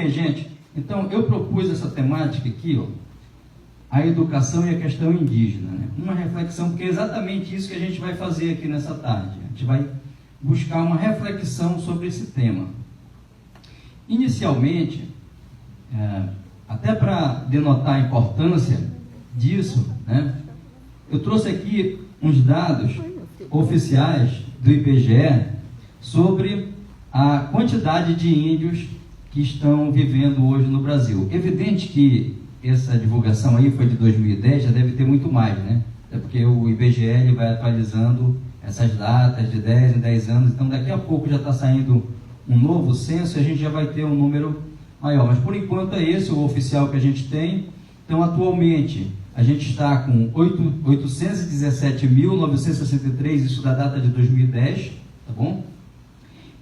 Bem, gente, então eu propus essa temática aqui, ó, a educação e a questão indígena, né? Uma reflexão, porque é exatamente isso que a gente vai fazer aqui nessa tarde. A gente vai buscar uma reflexão sobre esse tema. Inicialmente, até para denotar a importância disso, né, eu trouxe aqui uns dados oficiais do IBGE sobre a quantidade de índios que estão vivendo hoje no Brasil. Evidente que essa divulgação aí foi de 2010, já deve ter muito mais, né? É porque o IBGE ele vai atualizando essas datas de 10 em 10 anos, então daqui a pouco já está saindo um novo censo e a gente já vai ter um número maior. Mas por enquanto é esse o oficial que a gente tem. Então atualmente a gente está com 817.963, isso da data de 2010, tá bom?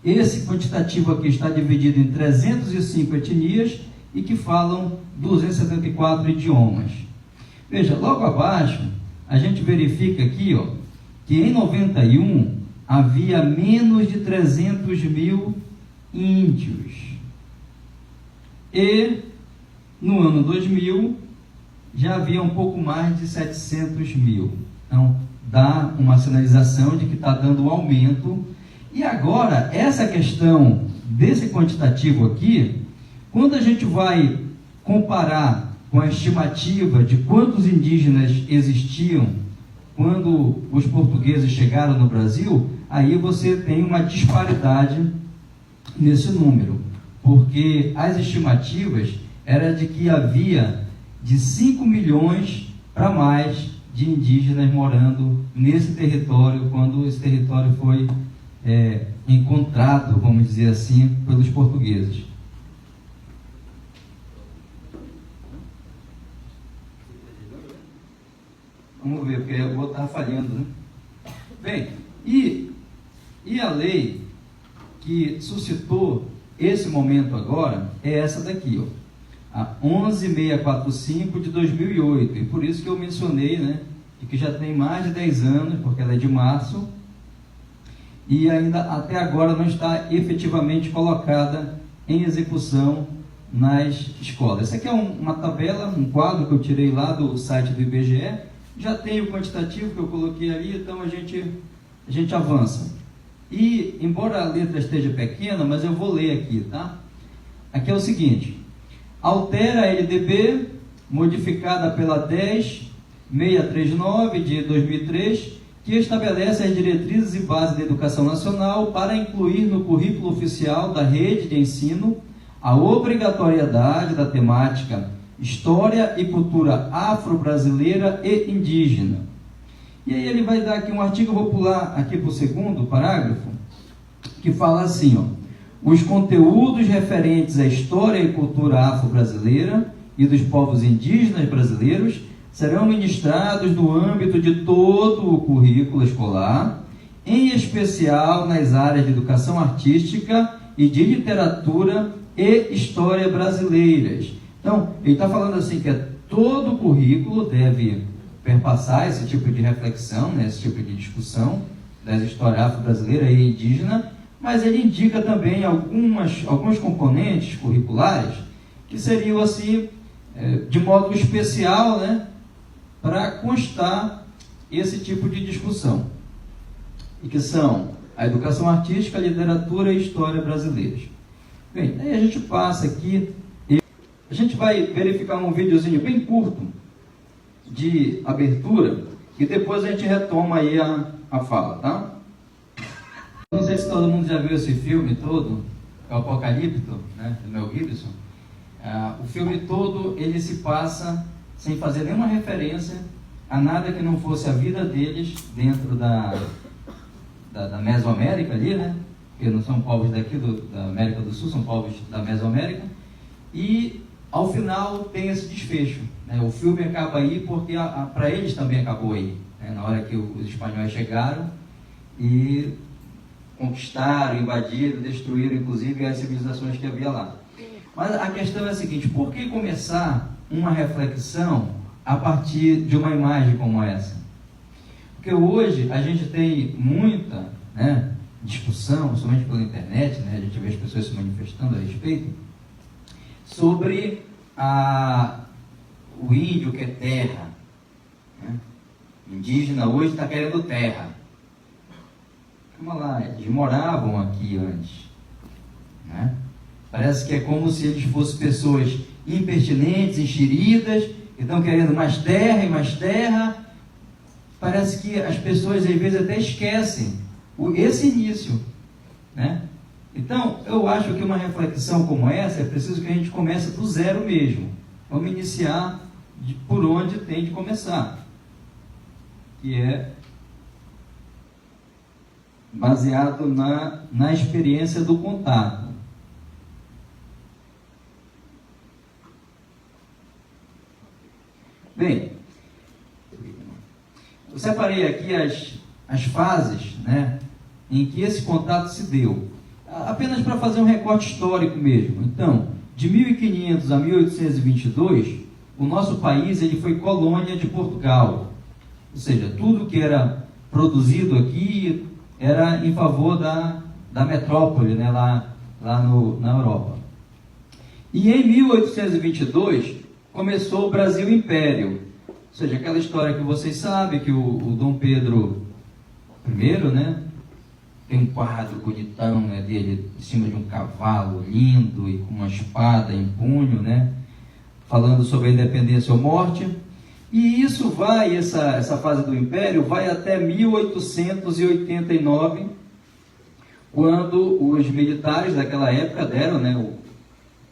Esse quantitativo aqui está dividido em 305 etnias e que falam 274 idiomas. Veja, logo abaixo, a gente verifica aqui, ó, que em 91 havia menos de 300 mil índios. E no ano 2000 já havia um pouco mais de 700 mil. Então, dá uma sinalização de que está dando um aumento. E agora, essa questão desse quantitativo aqui, quando a gente vai comparar com a estimativa de quantos indígenas existiam quando os portugueses chegaram no Brasil, aí você tem uma disparidade nesse número, porque as estimativas eram de que havia de 5 milhões para mais de indígenas morando nesse território, quando esse território foi encontrado, vamos dizer assim, pelos portugueses. Vamos ver, porque o outro estava falhando, né? Bem, e a lei que suscitou esse momento agora é essa daqui, ó, a 11645 de 2008, e por isso que eu mencionei, né, que já tem mais de 10 anos, porque ela é de março, e ainda até agora não está efetivamente colocada em execução nas escolas. Essa aqui é uma tabela, um quadro que eu tirei lá do site do IBGE, já tem o quantitativo que eu coloquei ali, então a gente avança. E, embora a letra esteja pequena, mas eu vou ler aqui, tá? Aqui é o seguinte: altera a LDB, modificada pela 10639 de 2003, que estabelece as diretrizes e bases da educação nacional para incluir no currículo oficial da rede de ensino a obrigatoriedade da temática História e Cultura Afro-Brasileira e Indígena. E aí ele vai dar aqui um artigo, eu vou pular aqui para o segundo parágrafo, que fala assim, ó: os conteúdos referentes à história e cultura afro-brasileira e dos povos indígenas brasileiros serão ministrados no âmbito de todo o currículo escolar, em especial nas áreas de educação artística e de literatura e história brasileiras. Então, ele está falando assim que todo o currículo deve perpassar esse tipo de reflexão, né, esse tipo de discussão da história afro-brasileira e indígena, mas ele indica também alguns componentes curriculares que seriam assim, de modo especial, né, para constar esse tipo de discussão, e que são a educação artística, a literatura e a história brasileiras. Bem, aí a gente passa aqui, a gente vai verificar um videozinho bem curto de abertura, e depois a gente retoma aí a fala, tá? Não sei se todo mundo já viu esse filme todo, é o Apocalipto, né, do Mel Gibson. O filme todo, ele se passa sem fazer nenhuma referência a nada que não fosse a vida deles dentro da Mesoamérica ali, né? Porque não são povos daqui da América do Sul, são povos da Mesoamérica. E ao final tem esse desfecho, né? O filme acaba aí porque para eles também acabou aí, né? Na hora que os espanhóis chegaram e conquistaram, invadiram, destruíram inclusive as civilizações que havia lá. Mas a questão é a seguinte: por que começar uma reflexão a partir de uma imagem como essa? Porque hoje a gente tem muita, né, discussão, somente pela internet, né, a gente vê as pessoas se manifestando a respeito, sobre o índio que é terra, né? Indígena hoje está querendo terra. Vamos lá, eles moravam aqui antes, né? Parece que é como se eles fossem pessoas impertinentes, enxeridas, que estão querendo mais terra e mais terra. Parece que as pessoas às vezes até esquecem esse início, né? Então, eu acho que uma reflexão como essa é preciso que a gente comece do zero mesmo. Vamos iniciar por onde tem de começar, que é baseado na experiência do contato. Bem, eu separei aqui as fases, né, em que esse contato se deu, apenas para fazer um recorte histórico mesmo. Então, de 1500 a 1822, o nosso país ele foi colônia de Portugal, ou seja, tudo que era produzido aqui era em favor da metrópole, né, lá na Europa. E em 1822 começou o Brasil Império, ou seja, aquela história que vocês sabem, que o Dom Pedro I, né, tem um quadro bonitão, né, dele em cima de um cavalo lindo e com uma espada em punho, né, falando sobre a independência ou morte. E isso vai, essa fase do Império, vai até 1889, quando os militares daquela época deram, né, o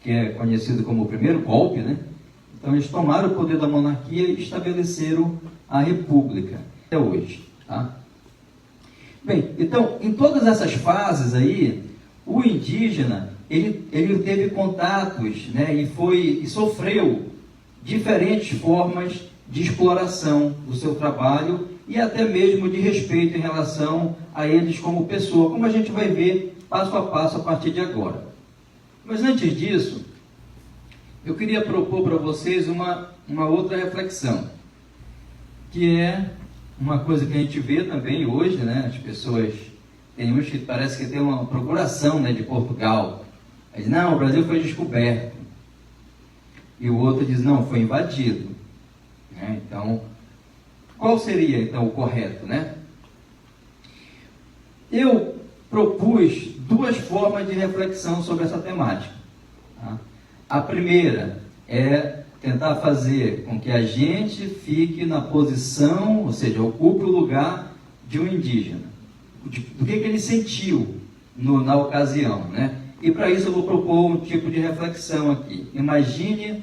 que é conhecido como o primeiro golpe, né? Então eles tomaram o poder da monarquia e estabeleceram a república, até hoje, tá? Bem, então, em todas essas fases aí, o indígena, ele teve contatos, né, e sofreu diferentes formas de exploração do seu trabalho e até mesmo de respeito em relação a eles como pessoa, como a gente vai ver passo a passo a partir de agora. Mas antes disso, eu queria propor para vocês uma outra reflexão, que é uma coisa que a gente vê também hoje, né? As pessoas, tem uns que parece que tem uma procuração, né, de Portugal. Aí diz, não, o Brasil foi descoberto. E o outro diz, não, foi invadido. Né? Então, qual seria então o correto, né? Eu propus duas formas de reflexão sobre essa temática. Tá? A primeira é tentar fazer com que a gente fique na posição, ou seja, ocupe o lugar de um indígena. Do que ele sentiu na ocasião, né? E para isso eu vou propor um tipo de reflexão aqui. Imagine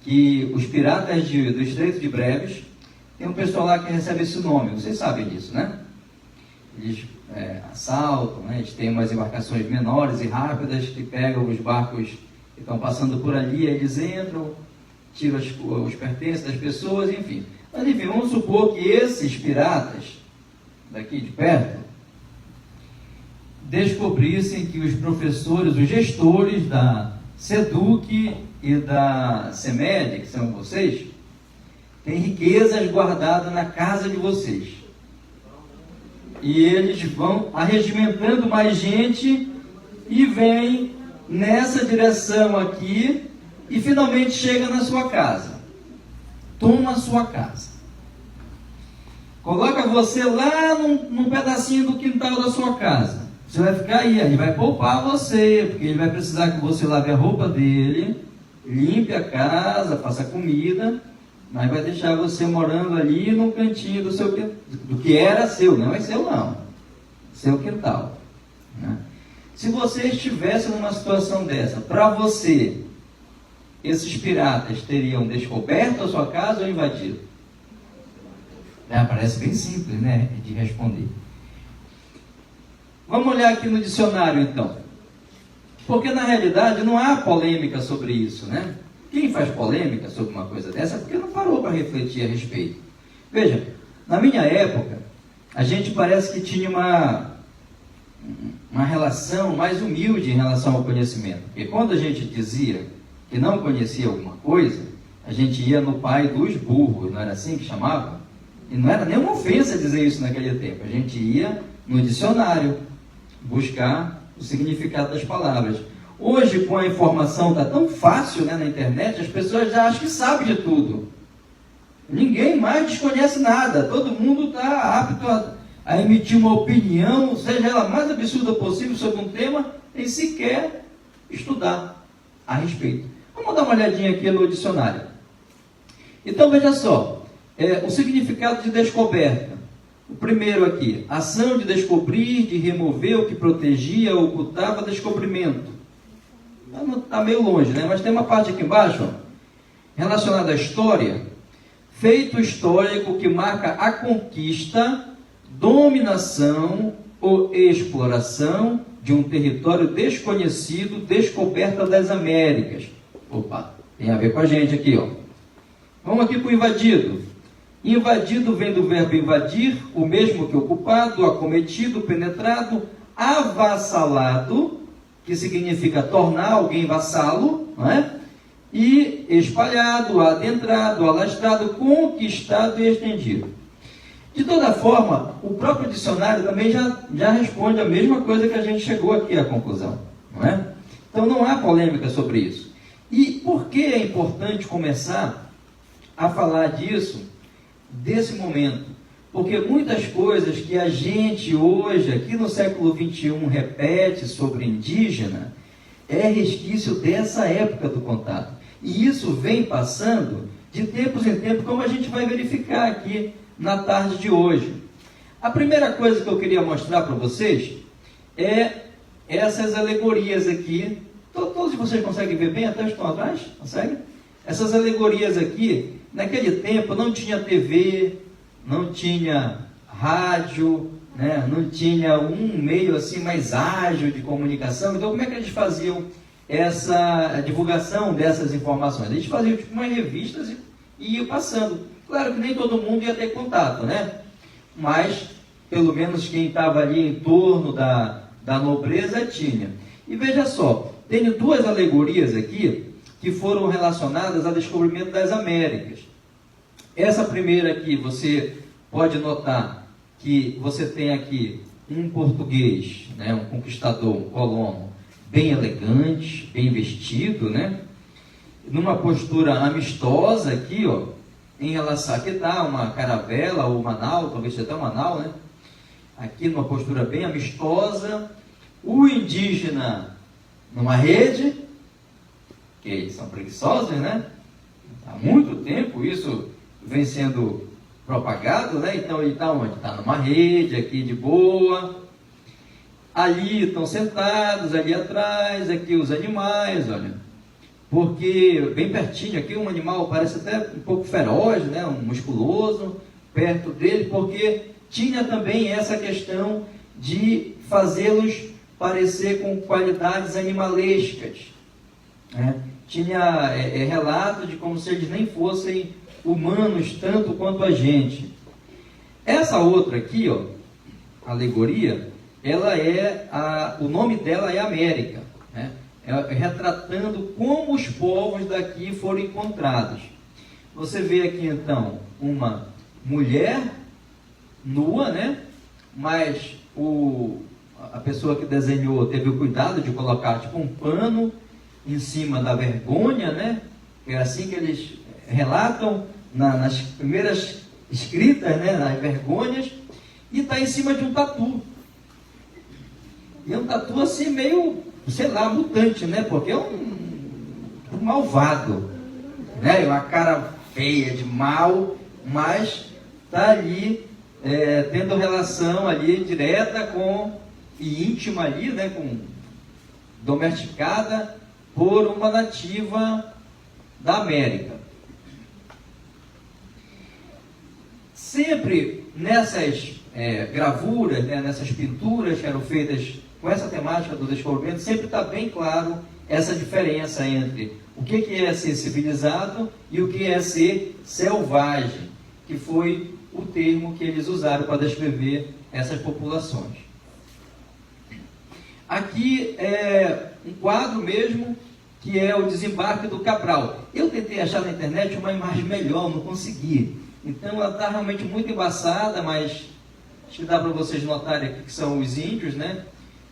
que os piratas do Estreito de Breves, tem um pessoal lá que recebe esse nome, vocês sabem disso, né? Eles assaltam, né? Eles têm umas embarcações menores e rápidas que pegam os barcos que estão passando por ali, eles entram, tiram os pertences das pessoas, enfim. Mas enfim, vamos supor que esses piratas, daqui de perto, descobrissem que os professores, os gestores da SEDUC e da CEMED, que são vocês, têm riquezas guardadas na casa de vocês. E eles vão arregimentando mais gente e vêm nessa direção aqui e finalmente chega na sua casa. Toma a sua casa. Coloca você lá num pedacinho do quintal da sua casa. Você vai ficar aí, ele vai poupar você, porque ele vai precisar que você lave a roupa dele, limpe a casa, faça comida, mas vai deixar você morando ali num cantinho do que era seu, não é seu não, seu quintal, né? Se você estivesse numa situação dessa, para você, esses piratas teriam descoberto a sua casa ou invadido? Parece bem simples, né, de responder. Vamos olhar aqui no dicionário, então. Porque, na realidade, não há polêmica sobre isso, né? Quem faz polêmica sobre uma coisa dessa é porque não parou para refletir a respeito. Veja, na minha época, a gente parece que tinha uma relação mais humilde em relação ao conhecimento. Porque quando a gente dizia que não conhecia alguma coisa, a gente ia no pai dos burros, não era assim que chamava? E não era nenhuma ofensa dizer isso naquele tempo. A gente ia no dicionário buscar o significado das palavras. Hoje, com a informação está tão fácil, né, na internet, as pessoas já acham que sabem de tudo. Ninguém mais desconhece nada. Todo mundo está apto a emitir uma opinião, seja ela mais absurda possível, sobre um tema, sem sequer estudar a respeito. Vamos dar uma olhadinha aqui no dicionário. Então, veja só, o significado de descoberta. O primeiro aqui, ação de descobrir, de remover o que protegia, ocultava, descobrimento. Está meio longe, né? Mas tem uma parte aqui embaixo, ó, relacionada à história. Feito histórico que marca a conquista, dominação ou exploração de um território desconhecido, descoberta das Américas. Opa, tem a ver com a gente aqui, ó. Vamos aqui para o invadido. Invadido vem do verbo invadir, o mesmo que ocupado, acometido, penetrado, avassalado, que significa tornar alguém vassalo, não é? E espalhado, adentrado, alastrado, conquistado e estendido. De toda forma, o próprio dicionário também já responde a mesma coisa que a gente chegou aqui à conclusão, não é? Então não há polêmica sobre isso. E por que é importante começar a falar disso, desse momento? Porque muitas coisas que a gente hoje, aqui no século XXI, repete sobre indígena, é resquício dessa época do contato. E isso vem passando de tempos em tempos, como a gente vai verificar aqui na tarde de hoje. A primeira coisa que eu queria mostrar para vocês é essas alegorias aqui. Todos vocês conseguem ver bem? Até estão atrás? Conseguem? Essas alegorias aqui, naquele tempo não tinha TV, não tinha rádio, né? Não tinha um meio assim mais ágil de comunicação. Então, como é que eles faziam essa divulgação dessas informações? Eles faziam tipo umas revistas e iam passando. Claro que nem todo mundo ia ter contato, né? Mas, pelo menos quem estava ali em torno da nobreza tinha. E veja só, tenho duas alegorias aqui que foram relacionadas ao descobrimento das Américas. Essa primeira aqui, você pode notar que você tem aqui um português, né, um conquistador, um colono, bem elegante, bem vestido, né, numa postura amistosa aqui, ó, em relação, aqui está uma caravela ou uma nau, talvez seja até uma nau, né, aqui numa postura bem amistosa, o indígena numa rede, que eles são preguiçosos, né, há muito tempo isso vem sendo propagado, né? Então ele está onde? Está numa rede aqui de boa. Ali estão sentados, ali atrás, aqui os animais, olha. Porque bem pertinho aqui um animal parece até um pouco feroz, né? Um musculoso, perto dele, porque tinha também essa questão de fazê-los parecer com qualidades animalescas, né? Tinha relato de como se eles nem fossem humanos tanto quanto a gente. Essa outra aqui, ó, alegoria, ela o nome dela é América, né? Retratando como os povos daqui foram encontrados. Você vê aqui então uma mulher nua, né? Mas a pessoa que desenhou teve o cuidado de colocar tipo um pano em cima da vergonha, né? É assim que eles relatam nas primeiras escritas, né? Nas vergonhas, e está em cima de um tatu. E é um tatu assim meio, sei lá, mutante, né? Porque é um malvado, né? Uma cara feia de mal, mas está ali tendo relação ali direta com e íntima ali, né? Domesticada por uma nativa da América. Sempre nessas gravuras, né, nessas pinturas que eram feitas com essa temática do descobrimento, sempre está bem claro essa diferença entre o que é ser civilizado e o que é ser selvagem, que foi o termo que eles usaram para descrever essas populações. Aqui é um quadro mesmo, que é o desembarque do Cabral. Eu tentei achar na internet uma imagem melhor, não consegui. Então ela está realmente muito embaçada, mas acho que dá para vocês notarem aqui que são os índios, né?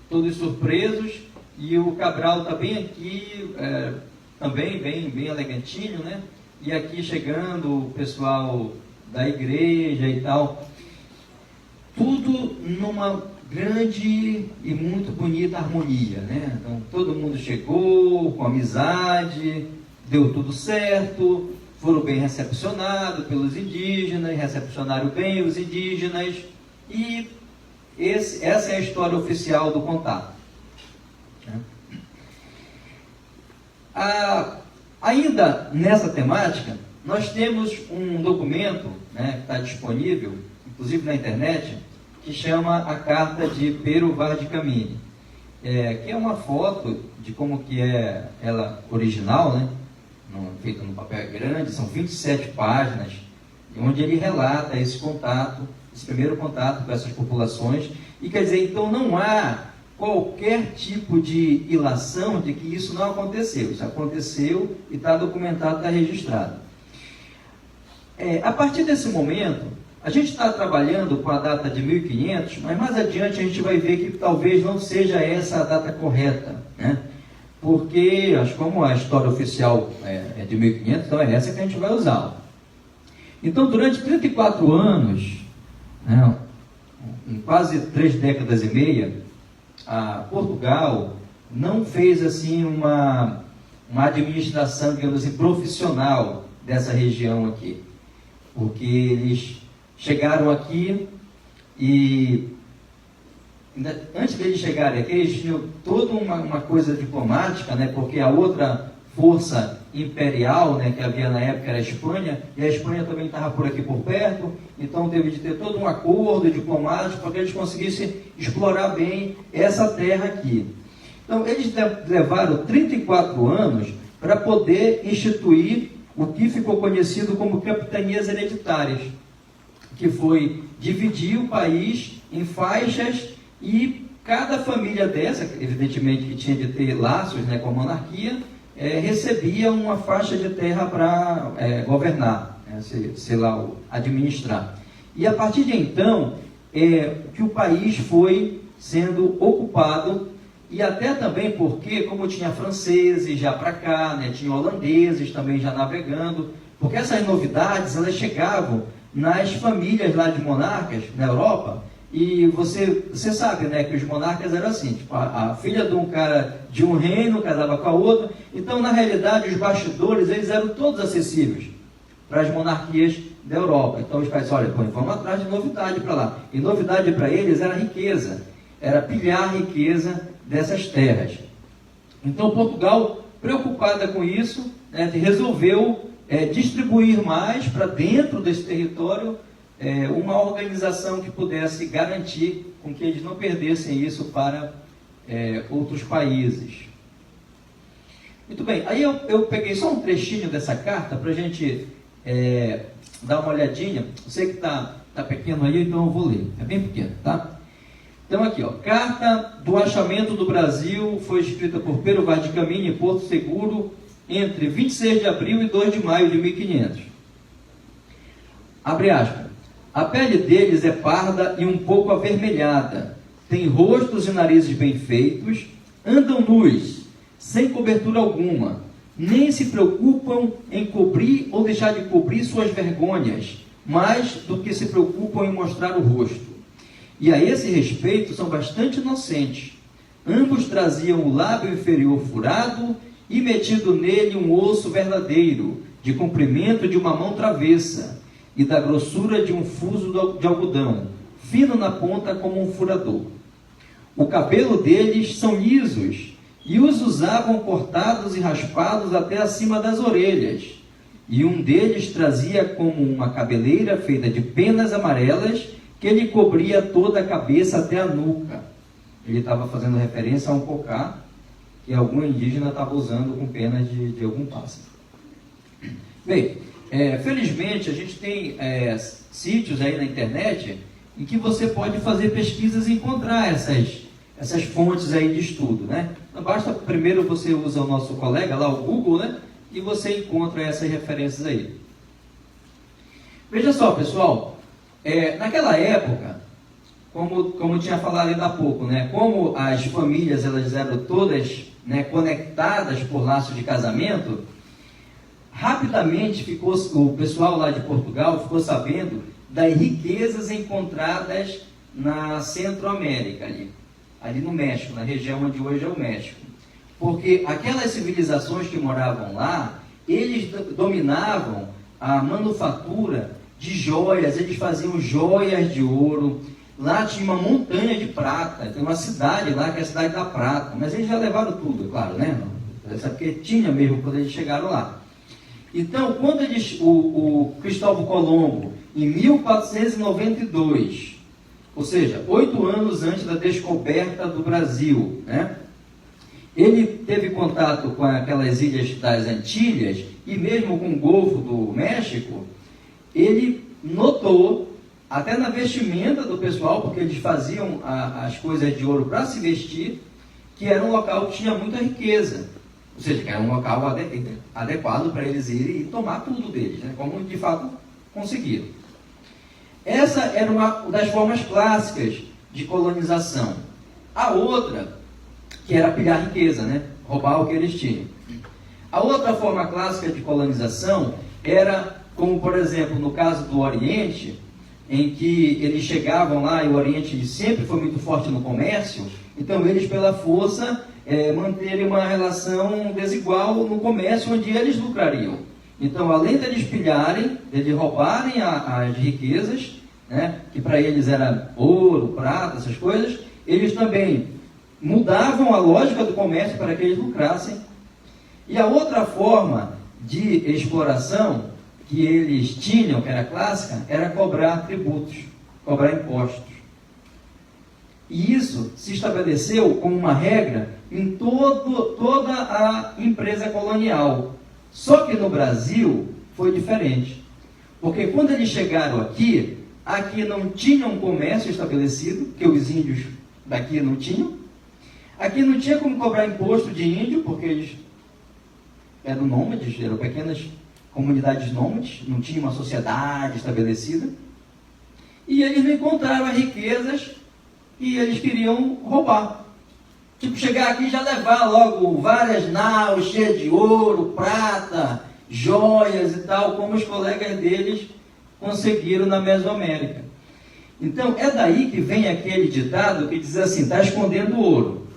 Todos surpresos, e o Cabral está bem aqui, também bem elegantinho, né? E aqui chegando o pessoal da igreja e tal, tudo numa grande e muito bonita harmonia, né? Então todo mundo chegou com amizade, deu tudo certo, foram bem recepcionados pelos indígenas, recepcionaram bem os indígenas, e essa é a história oficial do contato. Ainda nessa temática, nós temos um documento, né, que está disponível, inclusive na internet, que chama a Carta de Pero Vaz de Caminha, que é uma foto de como que é ela original, né, feita no papel grande, são 27 páginas, onde ele relata esse contato, esse primeiro contato com essas populações, e quer dizer, então não há qualquer tipo de ilação de que isso não aconteceu. Isso aconteceu e está documentado, está registrado. A partir desse momento, a gente está trabalhando com a data de 1500, mas mais adiante a gente vai ver que talvez não seja essa a data correta, né? Porque, como a história oficial é de 1500, então é essa que a gente vai usar. Então, durante 34 anos, né, em quase 3 décadas e meia, Portugal não fez assim uma administração, digamos assim, profissional dessa região aqui, porque eles chegaram aqui e antes deles chegarem aqui, eles tinham toda uma coisa diplomática, né, porque a outra força imperial, né, que havia na época era a Espanha, e a Espanha também estava por aqui por perto, então teve de ter todo um acordo diplomático para que eles conseguissem explorar bem essa terra aqui. Então eles levaram 34 anos para poder instituir o que ficou conhecido como capitanias hereditárias, que foi dividir o país em faixas, e cada família dessa, evidentemente que tinha de ter laços, né, com a monarquia, recebia uma faixa de terra para governar, né, sei lá, administrar. E a partir de então, que o país foi sendo ocupado, e até também porque, como tinha franceses já para cá, né, tinha holandeses também já navegando, porque essas novidades, elas chegavam nas famílias lá de monarcas, na Europa, e você sabe, né, que os monarcas eram assim, tipo, a filha de um cara de um reino casava com a outra, então na realidade os bastidores, eles eram todos acessíveis para as monarquias da Europa. Então os pais, olha, vamos atrás de novidade para lá, e novidade para eles era riqueza, era pilhar a riqueza dessas terras. Então Portugal, preocupada com isso, né, resolveu distribuir mais para dentro desse território uma organização que pudesse garantir com que eles não perdessem isso para outros países. Muito bem, aí eu peguei só um trechinho dessa carta para a gente dar uma olhadinha. Eu sei que está pequeno aí, então eu vou ler, é bem pequeno, tá? Então aqui, ó, Carta do Achamento do Brasil, foi escrita por Pero Vaz de Caminha em Porto Seguro, entre 26 de abril e 2 de maio de 1500. Abre aspas. A pele deles é parda e um pouco avermelhada, tem rostos e narizes bem feitos, andam nus, sem cobertura alguma, nem se preocupam em cobrir ou deixar de cobrir suas vergonhas, mais do que se preocupam em mostrar o rosto. E a esse respeito são bastante inocentes. Ambos traziam o lábio inferior furado e metido nele um osso verdadeiro, de comprimento de uma mão travessa, e da grossura de um fuso de algodão, fino na ponta como um furador. O cabelo deles são lisos, e os usavam cortados e raspados até acima das orelhas, e um deles trazia como uma cabeleira feita de penas amarelas, que lhe cobria toda a cabeça até a nuca. Ele estava fazendo referência a um cocá, que algum indígena estava usando com penas de algum pássaro. Bem, felizmente a gente tem sítios aí na internet em que você pode fazer pesquisas e encontrar essas fontes aí de estudo, né? Então, basta primeiro você usa o nosso colega lá, o Google, né? E você encontra essas referências aí. Veja só, pessoal, naquela época como tinha falado ainda há pouco, né? Como as famílias elas eram todas, né, conectadas por laços de casamento, rapidamente o pessoal lá de Portugal ficou sabendo das riquezas encontradas na Centro-América, ali no México, na região onde hoje é o México. Porque aquelas civilizações que moravam lá, eles dominavam a manufatura de joias, eles faziam joias de ouro. Lá tinha uma montanha de prata, tem uma cidade lá que é a cidade da prata, mas eles já levaram tudo, claro, né? Porque tinha mesmo quando eles chegaram lá. Então, quando o Cristóvão Colombo, em 1492, ou seja, 8 anos antes da descoberta do Brasil, né? Ele teve contato com aquelas ilhas das Antilhas e mesmo com o Golfo do México, ele notou, até na vestimenta do pessoal, porque eles faziam as coisas de ouro para se vestir, que era um local que tinha muita riqueza. Ou seja, que era um local adequado para eles irem e tomar tudo deles, né? Como de fato conseguiram. Essa era uma das formas clássicas de colonização. A outra, que era pilhar riqueza, né? Roubar o que eles tinham. A outra forma clássica de colonização era, como por exemplo, no caso do Oriente, em que eles chegavam lá e o Oriente sempre foi muito forte no comércio, então eles pela força manterem uma relação desigual no comércio onde eles lucrariam. Então, além deles pilharem, deles roubarem as riquezas, né, que para eles era ouro, prata, essas coisas, eles também mudavam a lógica do comércio para que eles lucrassem. E a outra forma de exploração que eles tinham, que era clássica, era cobrar tributos, cobrar impostos. E isso se estabeleceu como uma regra em toda a empresa colonial. Só que no Brasil foi diferente. Porque quando eles chegaram aqui não tinha um comércio estabelecido, que os índios daqui não tinham. Aqui não tinha como cobrar imposto de índio, porque eles eram nômades, eram pequenas comunidades nômades, não tinha uma sociedade estabelecida. E eles não encontraram as riquezas e eles queriam roubar. Tipo, chegar aqui e já levar logo várias naus cheias de ouro, prata, joias e tal, como os colegas deles conseguiram na Mesoamérica. Então, é daí que vem aquele ditado que diz assim, está escondendo ouro.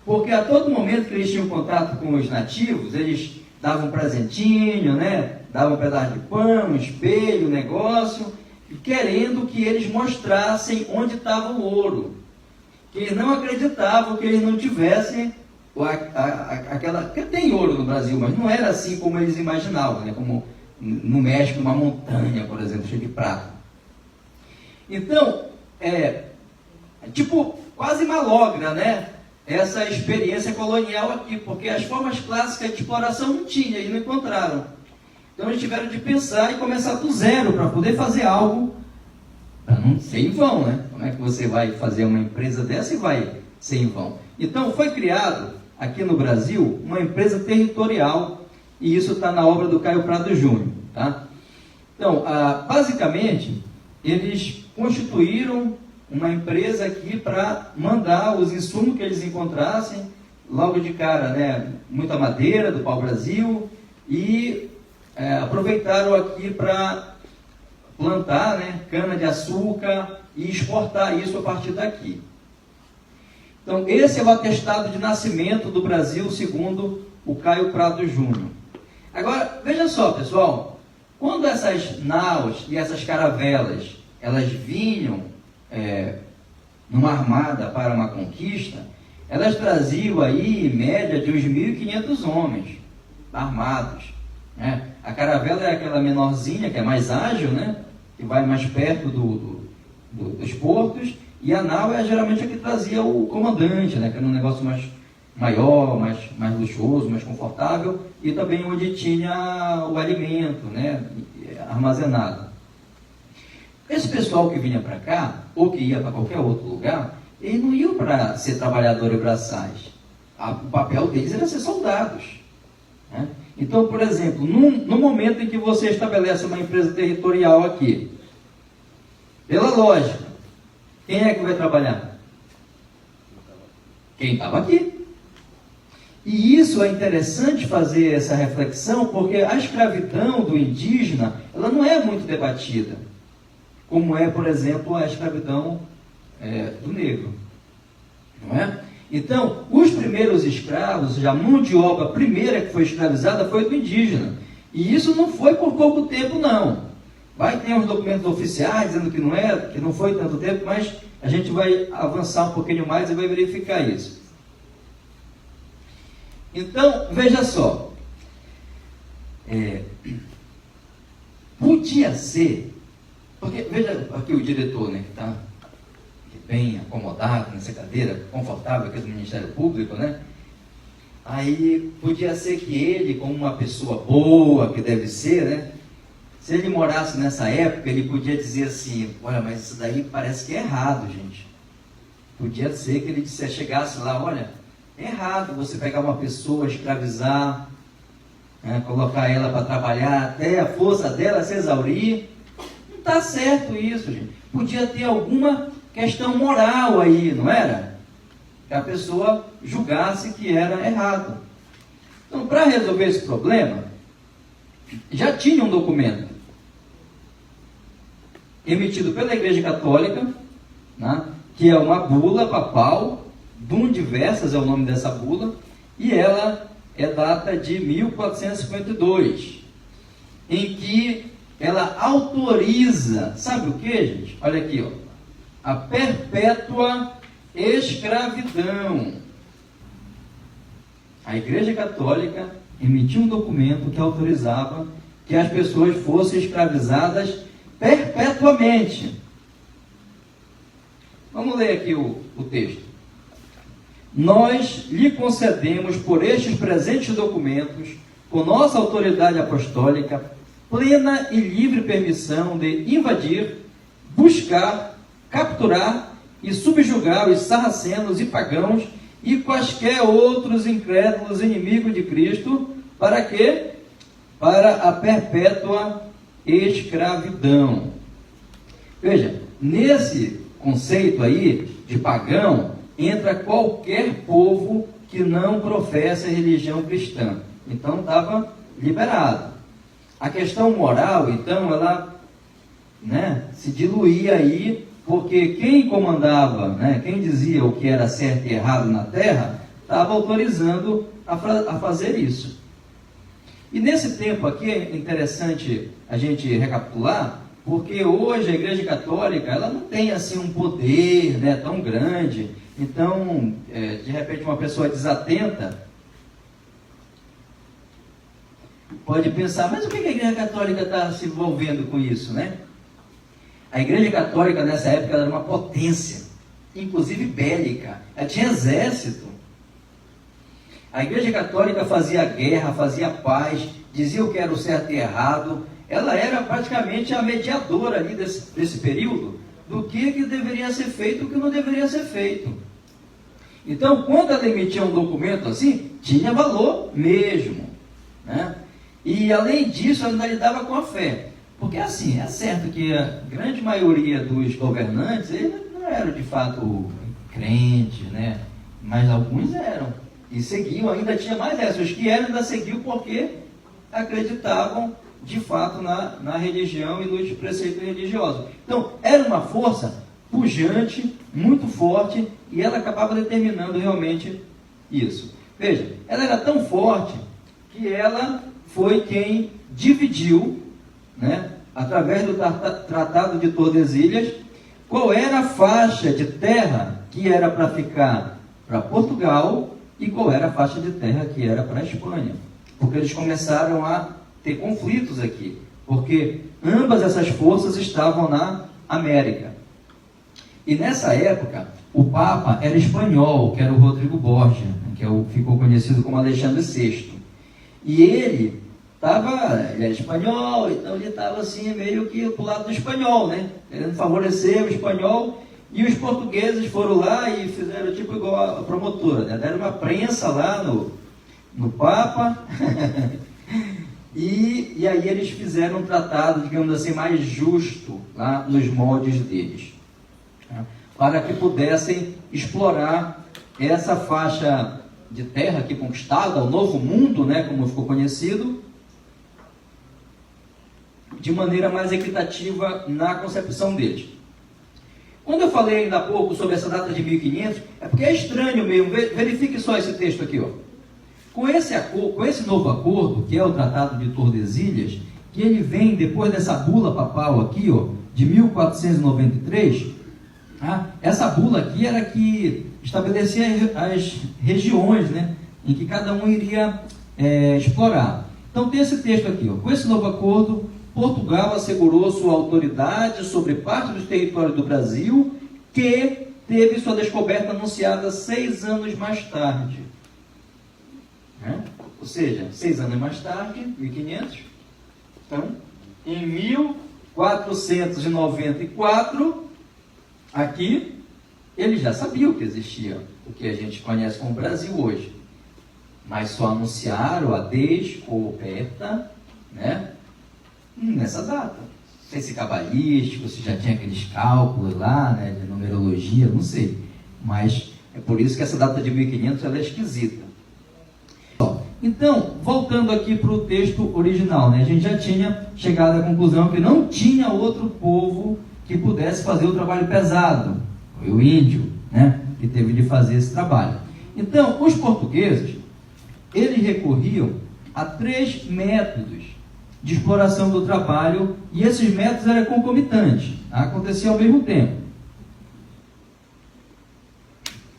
Porque a todo momento que eles tinham contato com os nativos, eles davam um presentinho, né? Davam um pedaço de pão, um espelho, um negócio, querendo que eles mostrassem onde estava o ouro. Que eles não acreditavam que eles não tivessem aquela... Porque tem ouro no Brasil, mas não era assim como eles imaginavam, né? Como no México, uma montanha, por exemplo, cheia de prata. Então, tipo, quase malogra, né? Essa experiência colonial aqui, porque as formas clássicas de exploração não tinham, eles não encontraram. Então eles tiveram de pensar e começar do zero para poder fazer algo para não ser em vão, né? Como é que você vai fazer uma empresa dessa e vai ser em vão? Então foi criado aqui no Brasil uma empresa territorial e isso está na obra do Caio Prado Júnior, tá? Então, basicamente, eles constituíram uma empresa aqui para mandar os insumos que eles encontrassem, logo de cara, né, muita madeira do pau-brasil, e aproveitaram aqui para plantar, né, cana-de-açúcar e exportar isso a partir daqui. Então, esse é o atestado de nascimento do Brasil, segundo o Caio Prado Júnior. Agora, veja só, pessoal, quando essas naus e essas caravelas, elas vinham numa armada para uma conquista, elas traziam aí, em média, de uns 1.500 homens armados, né? A caravela é aquela menorzinha, que é mais ágil, né? Que vai mais perto dos portos, e a nau é geralmente a que trazia o comandante, né? Que era um negócio mais maior, mais luxuoso, mais confortável, e também onde tinha o alimento, né? Armazenado. Esse pessoal que vinha para cá, ou que ia para qualquer outro lugar, eles não iam para ser trabalhadores braçais. O papel deles era ser soldados, né? Então, por exemplo, no momento em que você estabelece uma empresa territorial aqui, pela lógica, Quem é que vai trabalhar? Quem estava aqui. E isso é interessante fazer essa reflexão, porque a escravidão do indígena, ela não é muito debatida, como é, por exemplo, a escravidão do negro, não é? Então, os primeiros escravos, ou seja, a mão de obra primeira que foi escravizada foi do indígena, e isso não foi por pouco tempo, não. Vai ter uns documentos oficiais dizendo que não foi tanto tempo, mas a gente vai avançar um pouquinho mais e vai verificar isso. Então, veja só, podia ser, porque veja aqui o diretor, né, que está bem acomodado nessa cadeira, confortável aqui do Ministério Público, né? Aí podia ser que ele, como uma pessoa boa que deve ser, né? Se ele morasse nessa época, ele podia dizer assim, olha, mas isso daí parece que é errado, gente. Podia ser que ele chegasse lá, olha, é errado você pegar uma pessoa, escravizar, né, colocar ela para trabalhar até a força dela se exaurir. Não está certo isso, gente. Podia ter alguma questão moral aí, não era? Que a pessoa julgasse que era errado. Então, para resolver esse problema, já tinha um documento emitido pela Igreja Católica, né, que é uma bula papal, Dum Diversas é o nome dessa bula, e ela é data de 1452, em que ela autoriza, sabe o que, gente? Olha aqui, ó, a perpétua escravidão. A Igreja Católica emitiu um documento que autorizava que as pessoas fossem escravizadas perpetuamente. Vamos ler aqui o texto. Nós lhe concedemos por estes presentes documentos, com nossa autoridade apostólica, plena e livre permissão de invadir, buscar, capturar e subjugar os sarracenos e pagãos e quaisquer outros incrédulos inimigos de Cristo, para quê? Para a perpétua escravidão. Veja, nesse conceito aí de pagão, entra qualquer povo que não professa a religião cristã. Então, estava liberado. A questão moral, então, ela, né, se diluía aí, porque quem comandava, né, quem dizia o que era certo e errado na terra, estava autorizando a fazer isso. E nesse tempo aqui é interessante a gente recapitular, porque hoje a Igreja Católica, ela não tem assim um poder, né, tão grande. Então, de repente uma pessoa desatenta pode pensar, mas o que a Igreja Católica está se envolvendo com isso, né? A Igreja Católica nessa época era uma potência, inclusive bélica, ela tinha exército. A Igreja Católica fazia guerra, fazia paz, dizia o que era o certo e errado. Ela era praticamente a mediadora ali desse período do que deveria ser feito e o que não deveria ser feito. Então, quando ela emitia um documento assim, tinha valor mesmo, né? E além disso, ela ainda lidava com a fé. Porque assim, é certo que a grande maioria dos governantes, eles não eram de fato crentes, né? Mas alguns eram. E seguiam, ainda tinha mais dessas. Os que eram ainda seguiam porque acreditavam de fato na religião e nos preceitos religiosos. Então, era uma força pujante, muito forte, e ela acabava determinando realmente isso. Veja, ela era tão forte que ela foi quem dividiu, né, através do Tratado de Tordesilhas, qual era a faixa de terra que era para ficar para Portugal e qual era a faixa de terra que era para a Espanha. Porque eles começaram a ter conflitos aqui, porque ambas essas forças estavam na América. E nessa época, o Papa era espanhol, que era o Rodrigo Borgia, que ficou conhecido como Alexandre VI. E ele era espanhol, então ele estava assim, meio que pro lado do espanhol, né? Querendo favorecer o espanhol, e os portugueses foram lá e fizeram tipo igual a promotora, né? Deram uma prensa lá no Papa, e aí eles fizeram um tratado, digamos assim, mais justo, lá nos moldes deles. para que pudessem explorar essa faixa de terra aqui conquistada, o Novo Mundo, né, como ficou conhecido, de maneira mais equitativa na concepção deles. Quando eu falei ainda há pouco sobre essa data de 1500, é porque é estranho mesmo. Verifique só esse texto aqui, ó. Com esse novo acordo, que é o Tratado de Tordesilhas, que ele vem depois dessa bula papal aqui, ó, de 1493, essa bula aqui era que estabelecia as regiões, né, em que cada um iria explorar. Então tem esse texto aqui, ó. Com esse novo acordo, Portugal assegurou sua autoridade sobre parte dos territórios do Brasil, que teve sua descoberta anunciada 6 anos mais tarde. Ou seja, 6 anos mais tarde, 1500. Então, em 1494, aqui, eles já sabiam que existia o que a gente conhece como Brasil hoje. Mas só anunciaram a descoberta, né, nessa data. Não sei se cabalístico, se já tinha aqueles cálculos lá, né, de numerologia, não sei. Mas é por isso que essa data de 1500 ela é esquisita. Então, voltando aqui para o texto original, né, a gente já tinha chegado à conclusão que não tinha outro povo que pudesse fazer o trabalho pesado. Foi o índio, né, que teve de fazer esse trabalho. Então, os portugueses, eles recorriam a 3 métodos de exploração do trabalho, e esses métodos eram concomitantes, aconteciam ao mesmo tempo,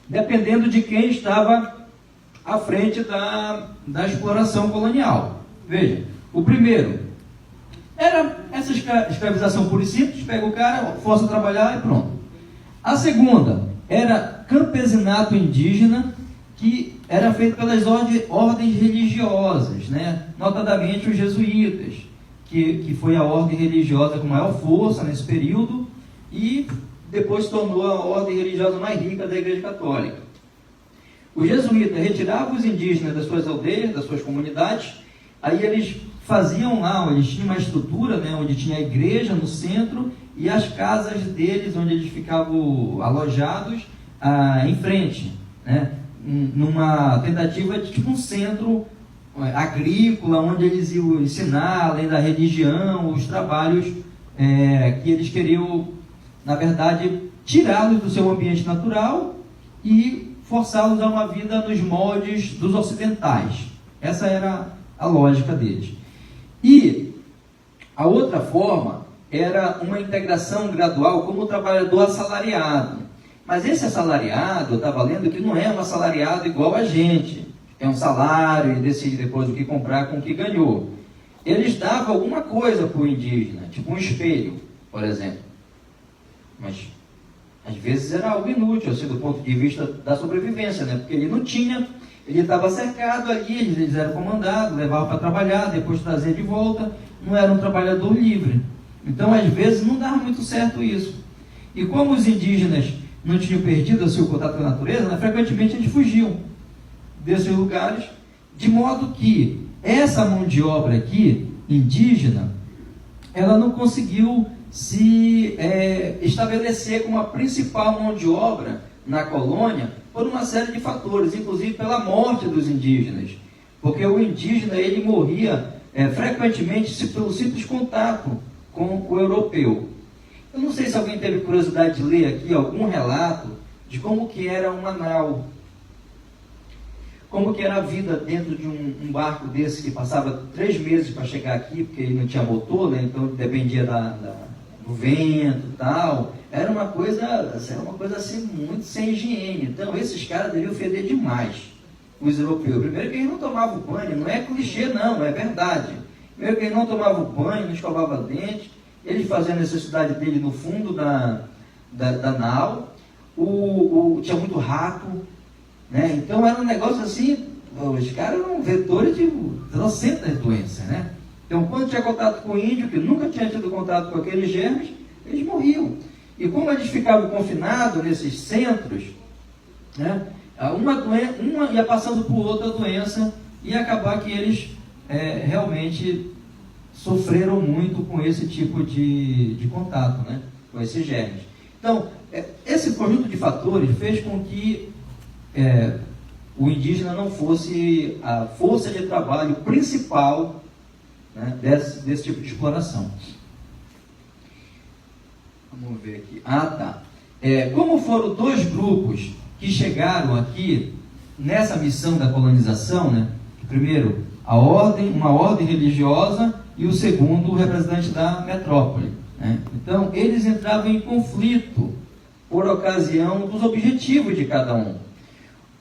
dependendo de quem estava à frente da exploração colonial. Veja, o primeiro era essa escravização pura e simples, pega o cara, força a trabalhar e pronto. A segunda era campesinato indígena, que era feito pelas ordens religiosas, né? Notadamente os jesuítas, que foi a ordem religiosa com maior força nesse período e depois se tornou a ordem religiosa mais rica da Igreja Católica. Os jesuítas retiravam os indígenas das suas aldeias, das suas comunidades, aí eles faziam lá, eles tinham uma estrutura, né, onde tinha a igreja no centro e as casas deles, onde eles ficavam alojados, em frente, né? Numa tentativa de tipo um centro agrícola, onde eles iam ensinar, além da religião, os trabalhos que eles queriam, na verdade, tirá-los do seu ambiente natural e forçá-los a uma vida nos moldes dos ocidentais. Essa era a lógica deles. E a outra forma era uma integração gradual como o trabalhador assalariado. Mas esse assalariado, eu estava lendo que não é um assalariado igual a gente. Tem um salário e decide depois o que comprar com o que ganhou. Eles davam alguma coisa para o indígena, tipo um espelho, por exemplo. Mas, às vezes, era algo inútil, assim, do ponto de vista da sobrevivência, né? Porque ele não tinha, ele estava cercado ali, eles eram comandados, levavam para trabalhar, depois trazia de volta, não era um trabalhador livre. Então, às vezes, não dava muito certo isso. E como os indígenas não tinham perdido o seu contato com a natureza, né, frequentemente eles fugiam desses lugares, de modo que essa mão de obra aqui, indígena, ela não conseguiu se estabelecer como a principal mão de obra na colônia por uma série de fatores, inclusive pela morte dos indígenas, porque o indígena ele morria frequentemente pelo simples contato com o europeu. Eu não sei se alguém teve curiosidade de ler aqui algum relato de como que era uma nau, como que era a vida dentro de um barco desse que passava 3 meses para chegar aqui, porque ele não tinha motor, né? Então dependia do vento e tal. Era uma coisa assim muito sem higiene. Então esses caras deviam feder demais, os europeus. Primeiro que eles não tomavam banho, não é clichê não, é verdade. Primeiro que eles não tomavam banho, não escovavam dente. Eles faziam a necessidade dele no fundo da nau, tinha muito rato, né? Então era um negócio assim, os caras eram vetores de trocentas doenças, né? Então quando tinha contato com o índio, que nunca tinha tido contato com aqueles germes, eles morriam. E como eles ficavam confinados nesses centros, né? Uma ia passando por outra doença, e acabar que eles realmente sofreram muito com esse tipo de contato, né? Com esses germes. Então, esse conjunto de fatores fez com que o indígena não fosse a força de trabalho principal, né, desse tipo de exploração. Vamos ver aqui. Como foram dois grupos que chegaram aqui nessa missão da colonização, né? Primeiro, uma ordem religiosa, e o segundo, o representante da metrópole, né? Então, eles entravam em conflito por ocasião dos objetivos de cada um.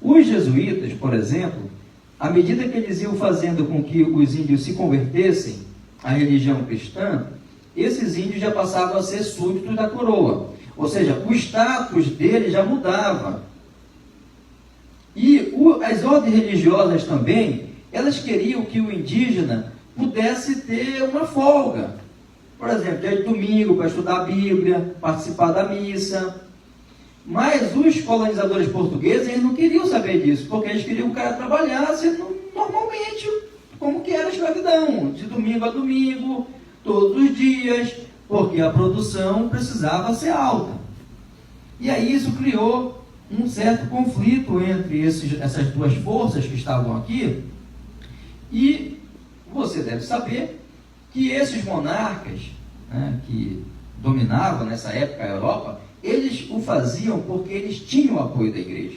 Os jesuítas, por exemplo, à medida que eles iam fazendo com que os índios se convertessem à religião cristã, esses índios já passavam a ser súditos da coroa. Ou seja, o status deles já mudava. E as ordens religiosas também, elas queriam que o indígena pudesse ter uma folga. Por exemplo, dia de domingo para estudar a Bíblia, participar da missa. Mas os colonizadores portugueses, eles não queriam saber disso, porque eles queriam que o cara trabalhasse normalmente, como que era a escravidão, de domingo a domingo, todos os dias, porque a produção precisava ser alta. E aí isso criou um certo conflito entre essas duas forças que estavam aqui, e você deve saber que esses monarcas, né, que dominavam nessa época a Europa, eles o faziam porque eles tinham o apoio da igreja.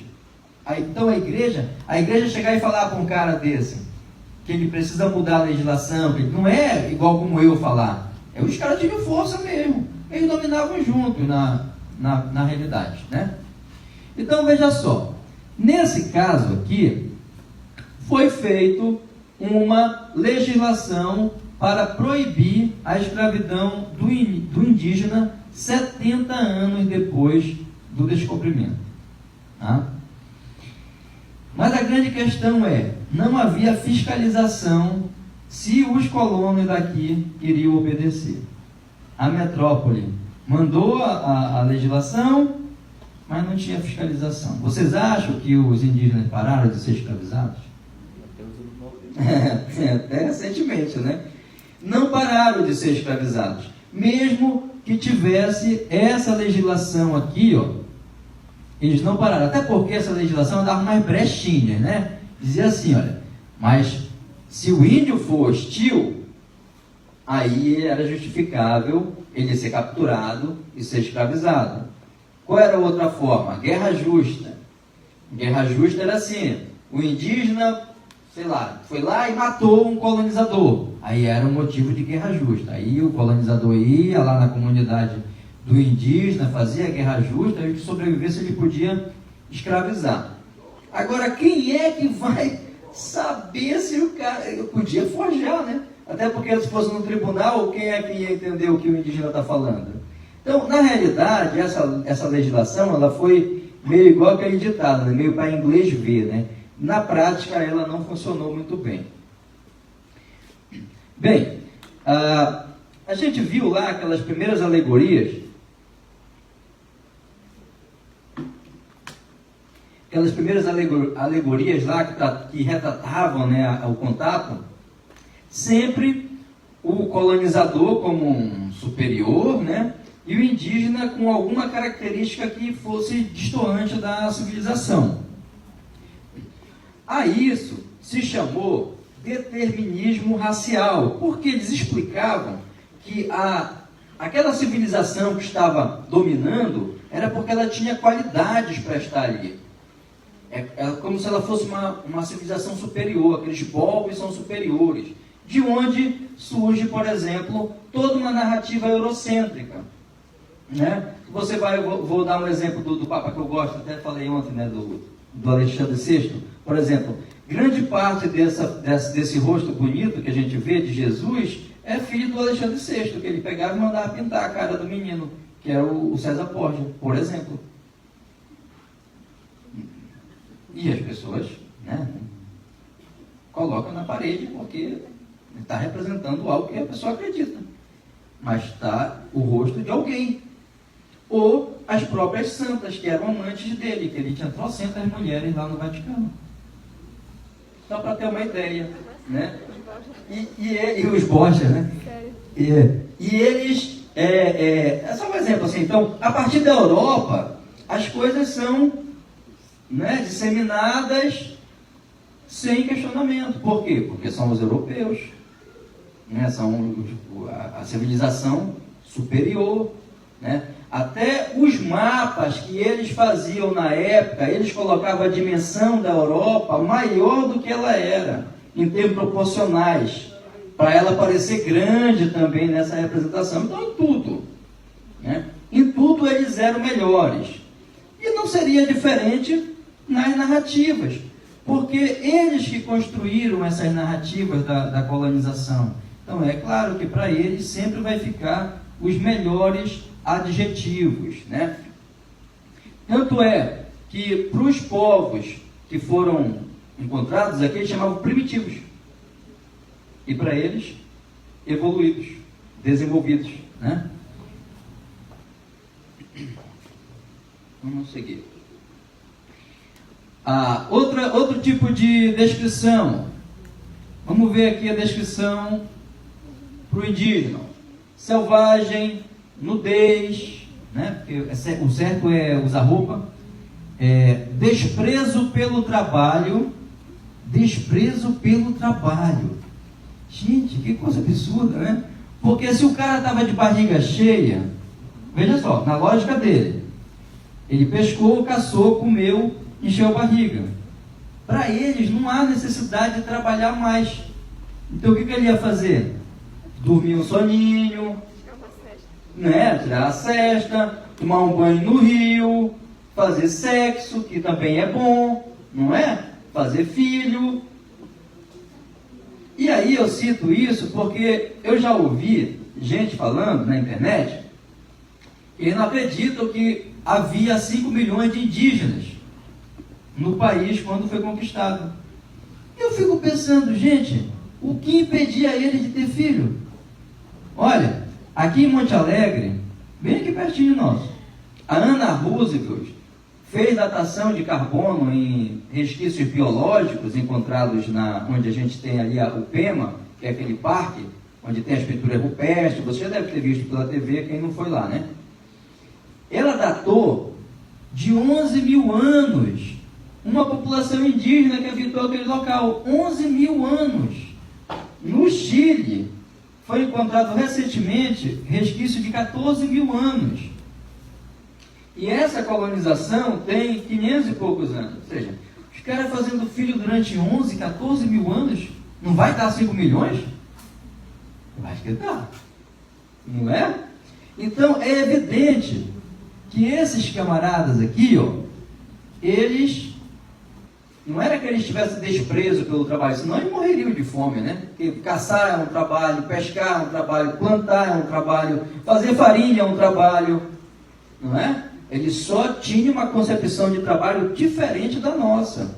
Então a igreja chegar e falar para um cara desse, que ele precisa mudar a legislação, que não é igual como eu falar, os caras tinham força mesmo, eles dominavam junto na realidade, né? Então veja só, nesse caso aqui, foi feito uma legislação para proibir a escravidão do indígena 70 anos depois do descobrimento. Tá? Mas a grande questão não havia fiscalização se os colonos daqui queriam obedecer. A metrópole mandou a legislação, mas não tinha fiscalização. Vocês acham que os indígenas pararam de ser escravizados? Até recentemente, né? Não pararam de ser escravizados. Mesmo que tivesse essa legislação aqui, eles não pararam. Até porque essa legislação dava mais brechinhas, né? Dizia assim, olha, mas se o índio for hostil, aí era justificável ele ser capturado e ser escravizado. Qual era a outra forma? Guerra justa. Guerra justa era assim, o indígena, sei lá, foi lá e matou um colonizador. Aí era um motivo de guerra justa. Aí o colonizador ia lá na comunidade do indígena, fazia a guerra justa, e o que sobrevivesse ele podia escravizar. Agora, quem é que vai saber se o cara... Eu podia forjar, né? Até porque se fosse no tribunal, quem é que ia entender o que o indígena está falando? Então, na realidade, essa legislação, ela foi meio igual aquele ditado, né? Meio para inglês ver, né? Na prática, ela não funcionou muito bem. Bem, a gente viu lá aquelas primeiras alegorias, lá que retratavam, né, o contato, sempre o colonizador como um superior, né, e o indígena com alguma característica que fosse destoante da civilização. A isso se chamou determinismo racial, porque eles explicavam que aquela civilização que estava dominando era porque ela tinha qualidades para estar ali. É como se ela fosse uma civilização superior, aqueles povos são superiores, de onde surge, por exemplo, toda uma narrativa eurocêntrica. Né? Vou dar um exemplo do Papa que eu gosto, até falei ontem, né, do Alexandre VI, por exemplo. Grande parte desse rosto bonito que a gente vê de Jesus é filho do Alexandre VI, que ele pegava e mandava pintar a cara do menino, que era o César Borgia, por exemplo. E as pessoas, né, colocam na parede porque está representando algo que a pessoa acredita. Mas está o rosto de alguém. Ou as próprias santas, que eram amantes dele, que ele tinha trocentas mulheres lá no Vaticano. Só para ter uma ideia, né? E os Borgia, né? E eles... É só um exemplo assim. Então, a partir da Europa, as coisas são, né, disseminadas sem questionamento. Por quê? Porque são os europeus, né, são a civilização superior, né? Até os mapas que eles faziam na época, eles colocavam a dimensão da Europa maior do que ela era, em termos proporcionais, para ela parecer grande também nessa representação. Então, em tudo, né? Em tudo eles eram melhores. E não seria diferente nas narrativas, porque eles que construíram essas narrativas da colonização. Então, é claro que para eles sempre vai ficar os melhores adjetivos, né? Tanto é que para os povos que foram encontrados aqui, eles chamavam primitivos. E para eles, evoluídos, desenvolvidos, né? Vamos seguir. Outro tipo de descrição. Vamos ver aqui a descrição para o indígena. Selvagem, nudez, né? Porque o certo é usar roupa. Desprezo pelo trabalho. Desprezo pelo trabalho. Gente, que coisa absurda, né? Porque se o cara estava de barriga cheia, veja só, na lógica dele, ele pescou, caçou, comeu, encheu a barriga. Para eles não há necessidade de trabalhar mais. Então o que ele ia fazer? Dormir um soninho, né? Tirar a cesta, tomar um banho no rio, fazer sexo, que também é bom, não é? Fazer filho. E aí eu cito isso porque eu já ouvi gente falando na internet que não acreditam que havia 5 milhões de indígenas no país quando foi conquistado. Eu fico pensando, gente, o que impedia ele de ter filho? Olha, aqui em Monte Alegre, bem aqui pertinho de nós, a Ana Roosevelt fez datação de carbono em resquícios biológicos encontrados onde a gente tem ali o PEMA, que é aquele parque onde tem as pinturas rupestres. Você já deve ter visto pela TV, quem não foi lá, né? Ela datou de 11 mil anos uma população indígena que habitou aquele local. 11 mil anos. No Chile, foi encontrado recentemente resquício de 14 mil anos. E essa colonização tem 500 e poucos anos. Ou seja, os caras fazendo filho durante 11, 14 mil anos, não vai dar 5 milhões? Eu acho que dá. Não é? Então, é evidente que esses camaradas aqui, ó, eles, não era que eles tivessem desprezo pelo trabalho, senão eles morreriam de fome, né? Porque caçar é um trabalho, pescar é um trabalho, plantar é um trabalho, fazer farinha é um trabalho, não é? Eles só tinham uma concepção de trabalho diferente da nossa.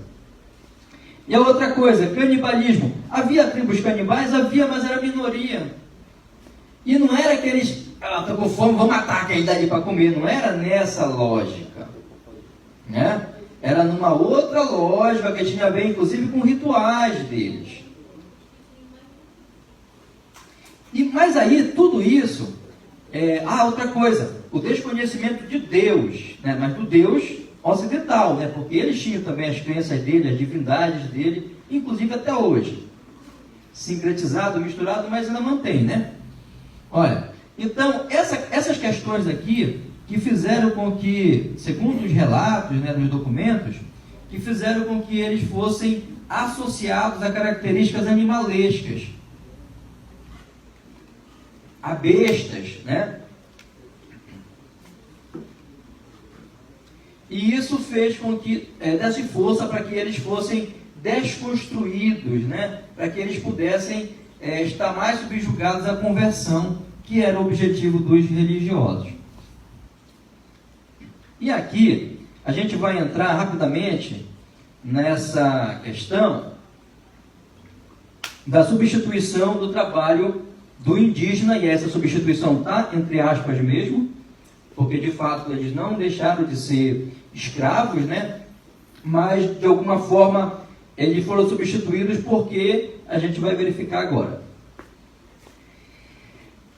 E a outra coisa, canibalismo. Havia tribos canibais? Havia, mas era minoria. E não era que eles, estão com fome, vou matar quem dá ali para comer. Não era nessa lógica, né? Era numa outra lógica que tinha a ver, inclusive, com rituais deles. Mas aí, tudo isso... outra coisa, o desconhecimento de Deus, né? Mas do Deus ocidental, né? Porque eles tinham também as crenças dele, as divindades dele, inclusive até hoje. Sincretizado, misturado, mas ainda mantém, né? Olha, então, essas questões aqui, que fizeram com que, segundo os relatos, né, nos documentos, que fizeram com que eles fossem associados a características animalescas, a bestas, né? E isso fez com que desse força para que eles fossem desconstruídos, né? Para que eles pudessem estar mais subjugados à conversão, que era o objetivo dos religiosos. E aqui, a gente vai entrar rapidamente nessa questão da substituição do trabalho do indígena, e essa substituição está entre aspas mesmo, porque de fato eles não deixaram de ser escravos, né? Mas de alguma forma eles foram substituídos, porque a gente vai verificar agora.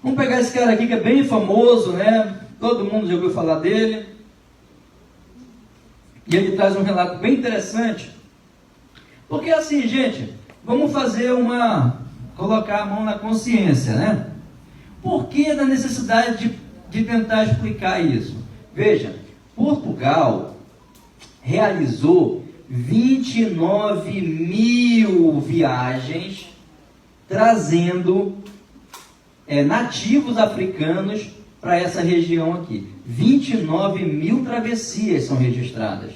Vamos pegar esse cara aqui que é bem famoso, né? Todo mundo já ouviu falar dele. E ele traz um relato bem interessante, porque assim, gente, vamos fazer colocar a mão na consciência, né? Por que da necessidade de tentar explicar isso? Veja, Portugal realizou 29 mil viagens trazendo nativos africanos para essa região aqui. 29 mil travessias são registradas.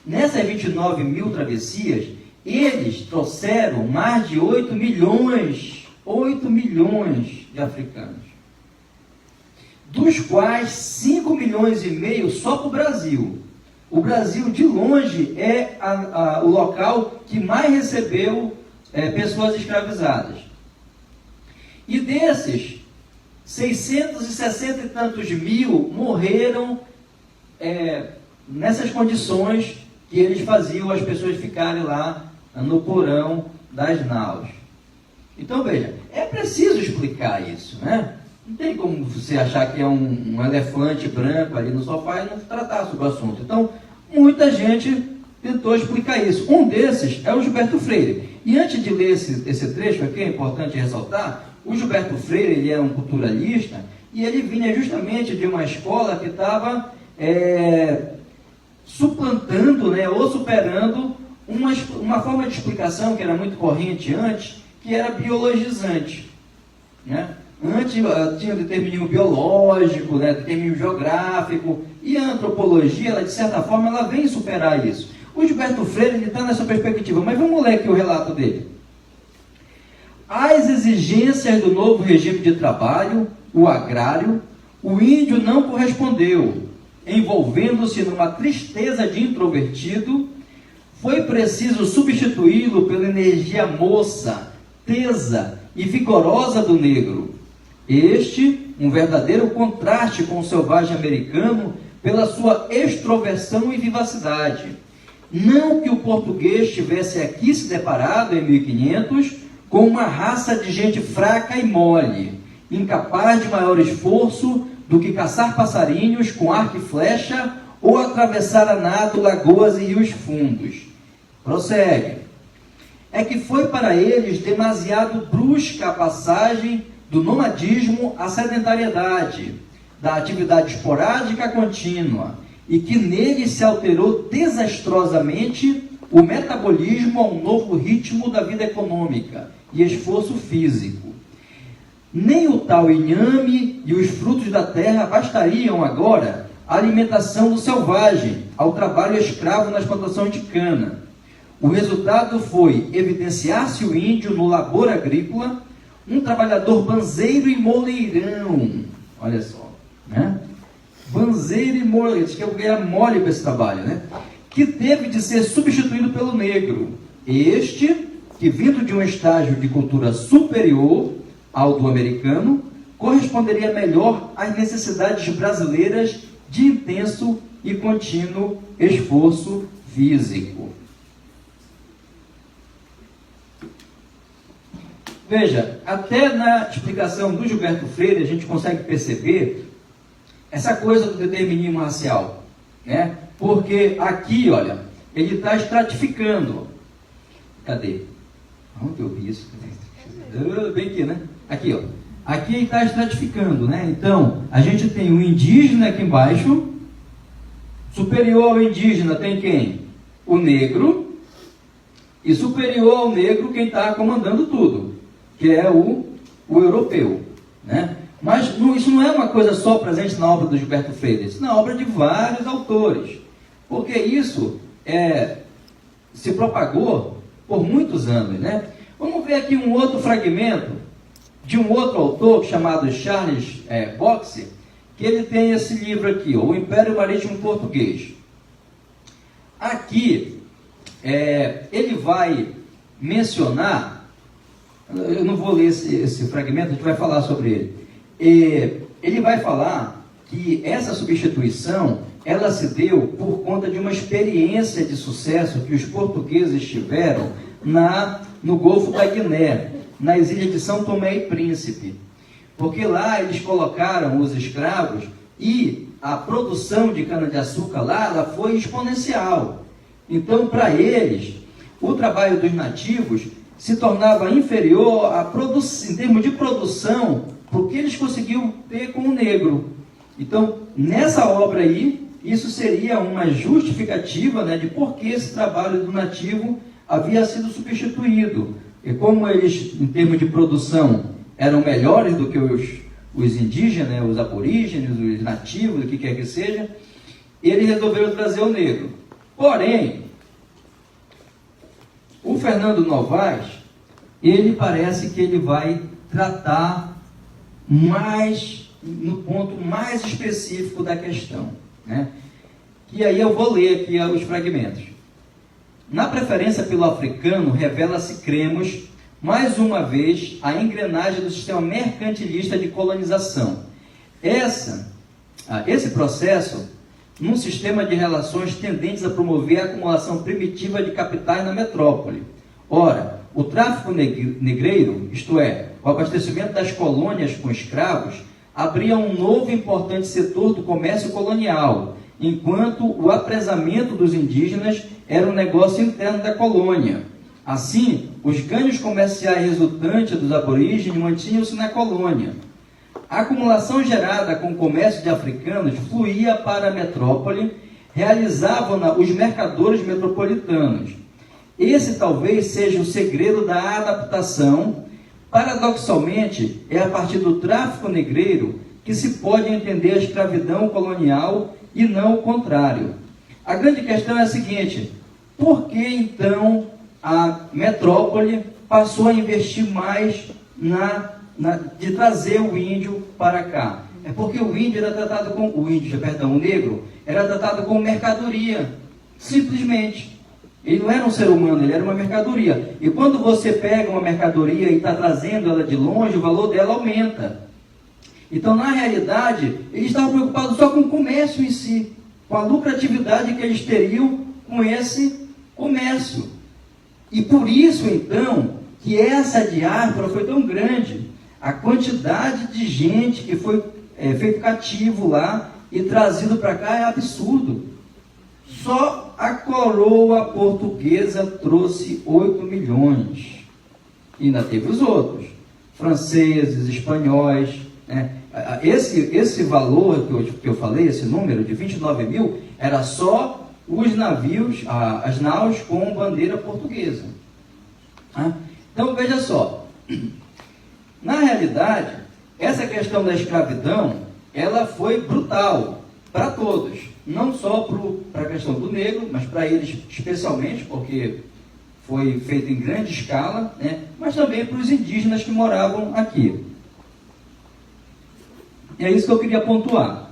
Nessas 29 mil travessias, eles trouxeram mais de 8 milhões de africanos, dos quais 5 milhões e meio só para o Brasil. O Brasil, de longe, é o local que mais recebeu pessoas escravizadas. E desses, 660 e tantos mil morreram nessas condições que eles faziam as pessoas ficarem lá no porão das naus. Então, veja, é preciso explicar isso, né? Não tem como você achar que é um elefante branco ali no sofá e não tratar sobre o assunto. Então, muita gente tentou explicar isso. Um desses é o Gilberto Freire. E antes de ler esse trecho aqui, é importante ressaltar, o Gilberto Freire, ele era um culturalista, e ele vinha justamente de uma escola que estava suplantando, né, ou superando uma forma de explicação que era muito corrente antes, que era biologizante, né? Antes tinha determinismo biológico, né, determinismo geográfico, e a antropologia, ela, de certa forma, ela vem superar isso. O Gilberto Freire está nessa perspectiva, mas vamos ler aqui o relato dele. Às exigências do novo regime de trabalho, o agrário, o índio não correspondeu, envolvendo-se numa tristeza de introvertido. Foi preciso substituí-lo pela energia moça, tesa e vigorosa do negro. Este, um verdadeiro contraste com o selvagem americano pela sua extroversão e vivacidade. Não que o português tivesse aqui se deparado em 1500 com uma raça de gente fraca e mole, incapaz de maior esforço do que caçar passarinhos com arco e flecha ou atravessar a nado lagoas e rios fundos. Prossegue. É que foi para eles demasiado brusca a passagem do nomadismo à sedentariedade, da atividade esporádica contínua, e que neles se alterou desastrosamente o metabolismo ao novo ritmo da vida econômica e esforço físico. Nem o tal inhame e os frutos da terra bastariam agora à alimentação do selvagem, ao trabalho escravo nas plantações de cana. O resultado foi evidenciar-se o índio no labor agrícola, um trabalhador banzeiro e moleirão. Olha só, né? Banzeiro e moleirão, que era mole para esse trabalho, né? Que teve de ser substituído pelo negro. Este, que vindo de um estágio de cultura superior ao do americano, corresponderia melhor às necessidades brasileiras de intenso e contínuo esforço físico. Veja, até na explicação do Gilberto Freire a gente consegue perceber essa coisa do determinismo racial, né? Porque aqui, olha, ele está estratificando. Cadê? Onde eu vi isso? Bem aqui, né? Aqui, ó. Aqui ele está estratificando, né? Então, a gente tem o indígena aqui embaixo. Superior ao indígena tem quem? O negro. E superior ao negro quem está comandando tudo, que é o europeu, né? Mas isso não é uma coisa só presente na obra do Gilberto Freire, isso é na obra de vários autores, porque isso se propagou por muitos anos, né? Vamos ver aqui um outro fragmento de um outro autor chamado Charles Boxe, que ele tem esse livro aqui, O Império Marítimo Português. Aqui, ele vai mencionar, eu não vou ler esse fragmento, a gente vai falar sobre ele. Ele vai falar que essa substituição, ela se deu por conta de uma experiência de sucesso que os portugueses tiveram no Golfo da Guiné, nas ilhas de São Tomé e Príncipe. Porque lá eles colocaram os escravos e a produção de cana-de-açúcar lá, ela foi exponencial. Então, para eles, o trabalho dos nativos se tornava inferior em termos de produção, porque eles conseguiam ter com o negro. Então, nessa obra aí, isso seria uma justificativa, né, de por que esse trabalho do nativo havia sido substituído. E como eles, em termos de produção, eram melhores do que os indígenas, né, os aborígenes, os nativos, o que quer que seja, eles resolveram trazer o negro. Porém, o Fernando Novaes, ele parece que ele vai tratar mais, no ponto mais específico da questão, né? E aí eu vou ler aqui os fragmentos. Na preferência pelo africano, revela-se cremos, mais uma vez, a engrenagem do sistema mercantilista de colonização. Esse processo, num sistema de relações tendentes a promover a acumulação primitiva de capitais na metrópole. Ora, o tráfico negreiro, isto é, o abastecimento das colônias com escravos, abria um novo e importante setor do comércio colonial, enquanto o apresamento dos indígenas era um negócio interno da colônia. Assim, os ganhos comerciais resultantes dos aborígenes mantinham-se na colônia. A acumulação gerada com o comércio de africanos fluía para a metrópole, realizavam-na os mercadores metropolitanos. Esse talvez seja o segredo da adaptação. Paradoxalmente, é a partir do tráfico negreiro que se pode entender a escravidão colonial e não o contrário. A grande questão é a seguinte: por que então a metrópole passou a investir mais de trazer o índio para cá? É porque o índio era tratado com o negro era tratado como mercadoria, simplesmente. Ele não era um ser humano, ele era uma mercadoria. E quando você pega uma mercadoria e está trazendo ela de longe, o valor dela aumenta. Então, na realidade, eles estavam preocupados só com o comércio em si, com a lucratividade que eles teriam com esse comércio. E por isso, então, que essa diáspora foi tão grande. A quantidade de gente que foi feito cativo lá e trazido para cá é absurdo. Só a coroa portuguesa trouxe 8 milhões. E ainda teve os outros, franceses, espanhóis, né? Esse valor que eu falei, esse número de 29 mil, era só os navios, as naus com bandeira portuguesa. Então, veja só, na realidade, essa questão da escravidão, ela foi brutal para todos, não só para a questão do negro, mas para eles especialmente, porque foi feito em grande escala, né? Mas também para os indígenas que moravam aqui. E é isso que eu queria pontuar.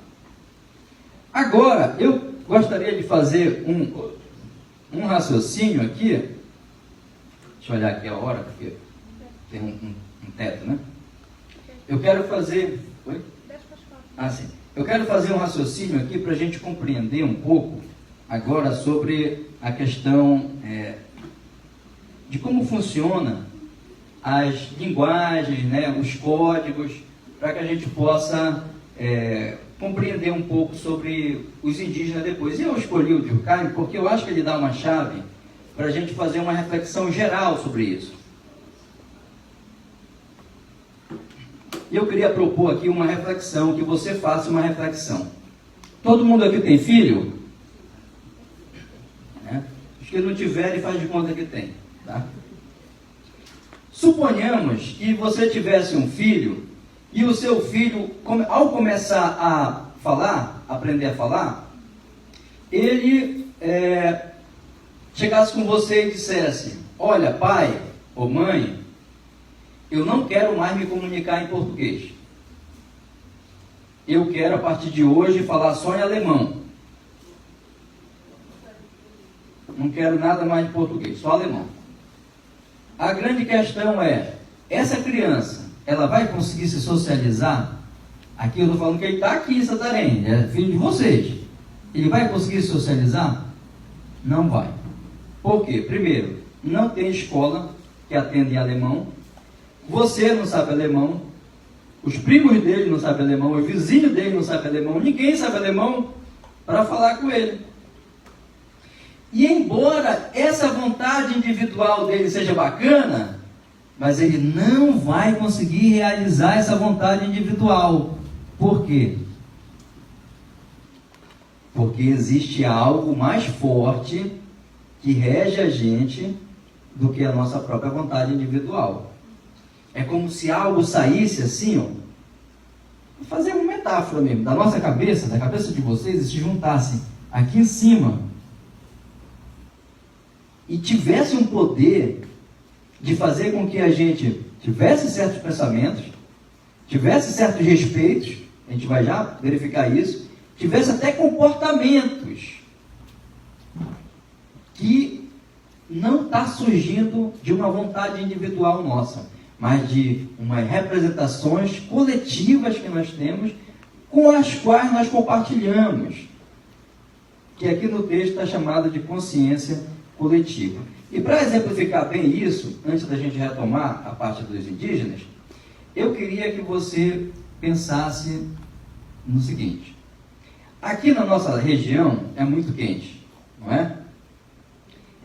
Agora, eu gostaria de fazer um raciocínio aqui. Deixa eu olhar aqui a hora, porque tem um teto, né? Eu quero fazer... Oi? Sim. Eu quero fazer um raciocínio aqui para a gente compreender um pouco agora sobre a questão de como funciona as linguagens, né, os códigos, para que a gente possa compreender um pouco sobre os indígenas depois. E eu escolhi o Durkheim porque eu acho que ele dá uma chave para a gente fazer uma reflexão geral sobre isso. E eu queria propor aqui uma reflexão, que você faça uma reflexão. Todo mundo aqui tem filho? Os que não tiverem, faz de conta que tem. Tá? Suponhamos que você tivesse um filho, e o seu filho, ao começar a falar, aprender a falar, ele chegasse com você e dissesse: olha, pai ou mãe, eu não quero mais me comunicar em português. Eu quero, a partir de hoje, falar só em alemão. Não quero nada mais de português, só alemão. A grande questão é, essa criança, ela vai conseguir se socializar? Aqui eu estou falando que ele está aqui em Santarém, é filho de vocês. Ele vai conseguir se socializar? Não vai. Por quê? Primeiro, não tem escola que atenda em alemão. Você não sabe alemão. os primos dele não sabem alemão, os vizinhos dele não sabem alemão, ninguém sabe alemão para falar com ele. E embora essa vontade individual dele seja bacana, mas ele não vai conseguir realizar essa vontade individual. Por quê? Porque existe algo mais forte que rege a gente do que a nossa própria vontade individual. É como se algo saísse assim, ó. Vou fazer uma metáfora mesmo, da nossa cabeça, da cabeça de vocês, e se juntassem aqui em cima e tivesse um poder de fazer com que a gente tivesse certos pensamentos, tivesse certos respeitos, a gente vai já verificar isso, tivesse até comportamentos que não está surgindo de uma vontade individual nossa, mas de umas representações coletivas que nós temos, com as quais nós compartilhamos, que aqui no texto está chamado de consciência coletiva. E para exemplificar bem isso, antes da gente retomar a parte dos indígenas, eu queria que você pensasse no seguinte: aqui na nossa região é muito quente, não é?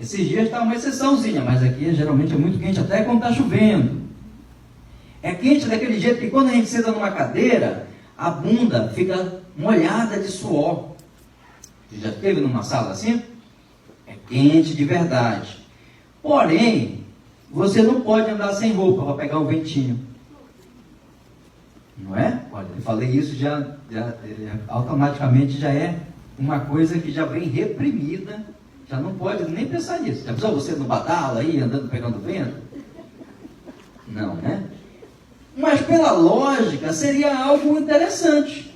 Esses dias está uma exceçãozinha, mas aqui geralmente é muito quente até quando está chovendo. É quente daquele jeito que quando a gente senta numa cadeira, a bunda fica molhada de suor. Você já esteve numa sala assim? É quente de verdade. Porém, você não pode andar sem roupa para pegar um ventinho. Não é? Olha, eu falei isso automaticamente já é uma coisa que já vem reprimida. Já não pode nem pensar nisso. Já pensou você no badalo aí, andando pegando vento? Não, né? Mas pela lógica seria algo interessante.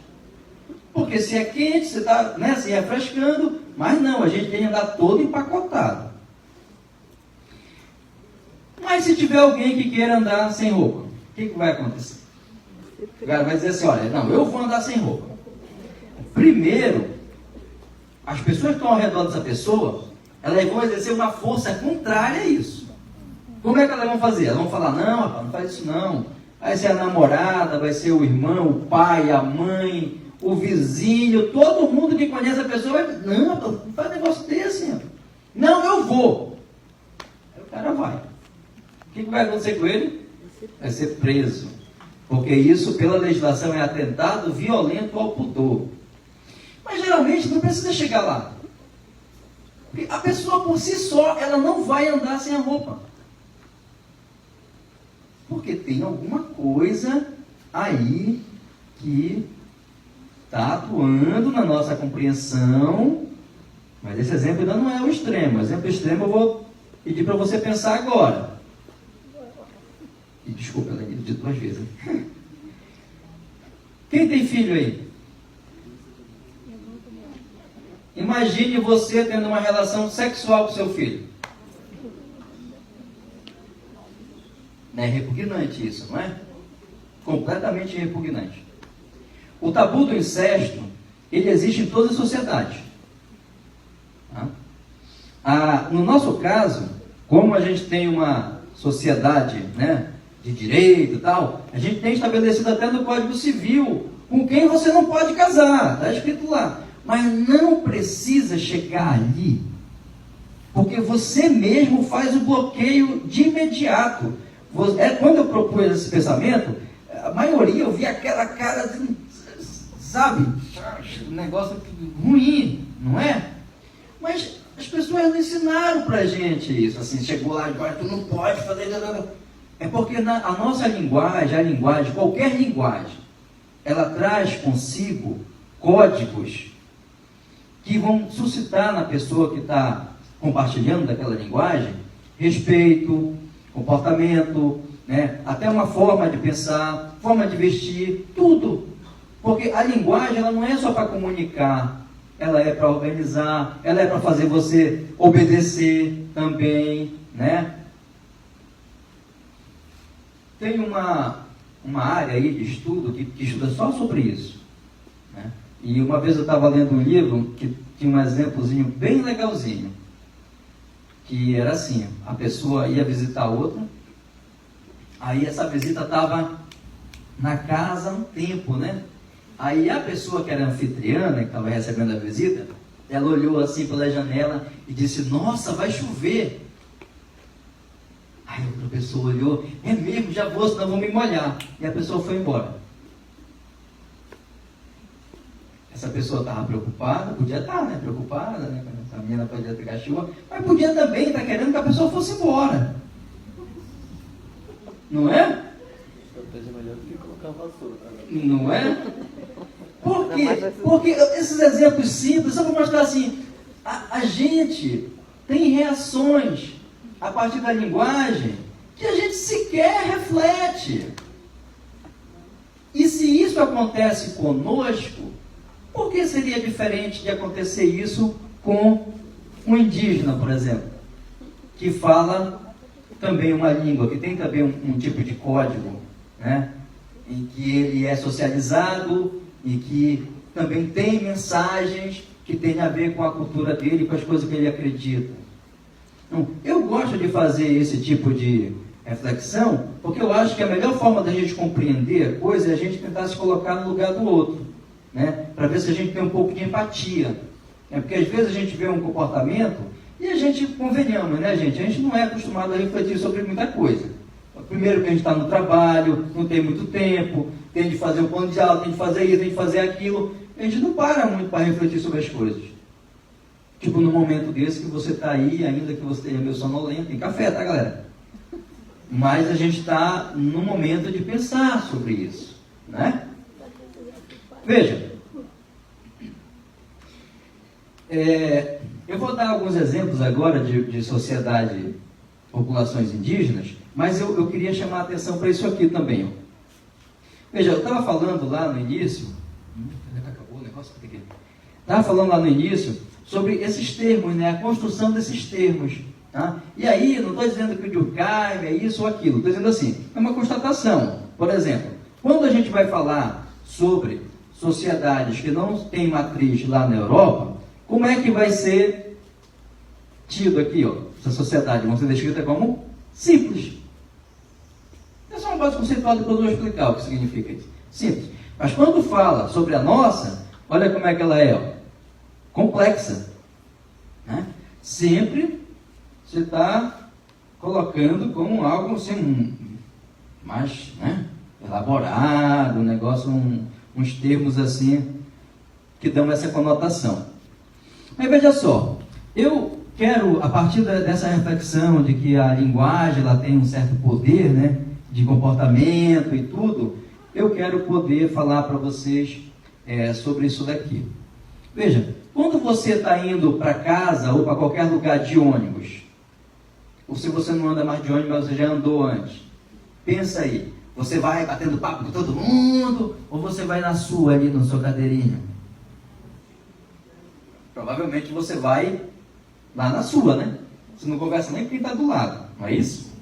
Porque se é quente, você está, né, se refrescando, mas não, a gente tem que andar todo empacotado. Mas se tiver alguém que queira andar sem roupa, o que vai acontecer? O cara vai dizer assim, olha, não, eu vou andar sem roupa. Primeiro, as pessoas que estão ao redor dessa pessoa, elas vão exercer uma força contrária a isso. Como é que elas vão fazer? Elas vão falar, não, rapaz, não faz isso não. Vai ser a namorada, vai ser o irmão, o pai, a mãe, o vizinho, todo mundo que conhece a pessoa vai dizer, não, rapaz, não faz negócio desse. Rapaz. Não, eu vou. Aí o cara vai. O que vai acontecer com ele? Vai ser preso. Porque isso, pela legislação, é atentado violento ao pudor. Mas geralmente não precisa chegar lá. Porque a pessoa por si só, ela não vai andar sem a roupa. Porque tem alguma coisa aí que está atuando na nossa compreensão. Mas esse exemplo ainda não é o extremo. O exemplo extremo eu vou pedir para você pensar agora. E desculpa, ela disse 2 vezes. Quem tem filho aí? Imagine você tendo uma relação sexual com seu filho. É repugnante isso, não é? Completamente repugnante. O tabu do incesto, ele existe em todas as sociedades. Tá? No nosso caso, como a gente tem uma sociedade, né, de direito e tal, a gente tem estabelecido até no Código Civil com quem você não pode casar, está escrito lá. Mas não precisa chegar ali, porque você mesmo faz o bloqueio de imediato. Quando eu propus esse pensamento, a maioria eu via aquela cara de, sabe, um negócio ruim, não é? Mas as pessoas não ensinaram pra gente isso, assim, chegou lá e agora tu não pode fazer. É porque a nossa linguagem, qualquer linguagem, ela traz consigo códigos que vão suscitar na pessoa que está compartilhando daquela linguagem respeito, comportamento, né? Até uma forma de pensar, forma de vestir, tudo. Porque a linguagem ela não é só para comunicar, ela é para organizar, ela é para fazer você obedecer também, né? Tem uma área aí de estudo que estuda só sobre isso, né? E uma vez eu estava lendo um livro que tinha um exemplozinho bem legalzinho, que era assim, a pessoa ia visitar outra, aí essa visita estava na casa há um tempo, né? Aí a pessoa que era anfitriã, né, que estava recebendo a visita, ela olhou assim pela janela e disse: nossa, vai chover. Aí outra pessoa olhou: é mesmo, já vou, senão vou me molhar. E a pessoa foi embora. Essa pessoa estava preocupada, podia estar, né? Preocupada, né? Essa menina podia pegar chuva, mas podia também estar querendo que a pessoa fosse embora. Não é? Estratégia melhor do que colocar a vassoura. Não é? Por quê? Porque esses exemplos simples, só para mostrar assim, a gente tem reações a partir da linguagem que a gente sequer reflete. E se isso acontece conosco, por que seria diferente de acontecer isso com um indígena, por exemplo, que fala também uma língua, que tem também um tipo de código, né? Em que ele é socializado e que também tem mensagens que têm a ver com a cultura dele, com as coisas que ele acredita. Então, eu gosto de fazer esse tipo de reflexão, porque eu acho que a melhor forma da gente compreender a coisa é a gente tentar se colocar no lugar do outro, né? Para ver se a gente tem um pouco de empatia. Porque às vezes a gente vê um comportamento e a gente, convenhamos, né, gente? A gente não é acostumado a refletir sobre muita coisa. Primeiro que a gente está no trabalho, não tem muito tempo, tem de fazer um plano de aula, tem de fazer isso, tem de fazer aquilo. A gente não para muito para refletir sobre as coisas. Tipo no momento desse que você está aí, ainda que você esteja meio sonolento, tem café, tá, galera? Mas a gente está no momento de pensar sobre isso, né? Veja, eu vou dar alguns exemplos agora de sociedade, populações indígenas, mas eu queria chamar a atenção para isso aqui também. Ó. Veja, eu estava falando lá no início, acabou o negócio? Estava falando lá no início sobre esses termos, né, a construção desses termos. Tá? E aí, não estou dizendo que o Durkheim é isso ou aquilo, estou dizendo assim, é uma constatação. Por exemplo, quando a gente vai falar sobre sociedades que não têm matriz lá na Europa, como é que vai ser tido aqui, ó, essa sociedade? Vão ser descritas como simples. É só uma base conceitual, depois eu vou explicar o que significa isso. Simples. Mas quando fala sobre a nossa, olha como é que ela é, ó, complexa. Né? Sempre você está colocando como algo assim, mais, né, elaborado, um negócio, uns termos assim, que dão essa conotação. Mas veja só, eu quero, a partir dessa reflexão de que a linguagem ela tem um certo poder, né, de comportamento e tudo, eu quero poder falar para vocês sobre isso daqui. Veja, quando você está indo para casa ou para qualquer lugar de ônibus, ou se você não anda mais de ônibus, mas você já andou antes, pensa aí, você vai batendo papo com todo mundo ou você vai na sua ali, na sua cadeirinha? Provavelmente você vai lá na sua, né? Você não conversa nem com quem está do lado, não é isso?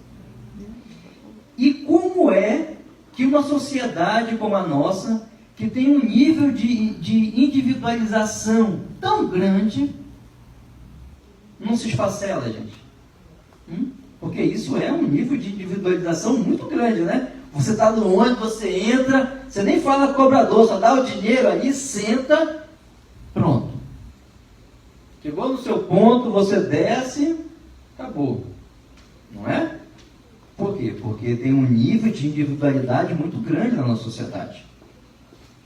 E como é que uma sociedade como a nossa, que tem um nível de individualização tão grande, não se esfacela, gente? Porque isso é um nível de individualização muito grande, né? Você está no ônibus, você entra, você nem fala com o cobrador, só dá o dinheiro ali, senta, pronto. Chegou no seu ponto, você desce, acabou. Não é? Por quê? Porque tem um nível de individualidade muito grande na nossa sociedade.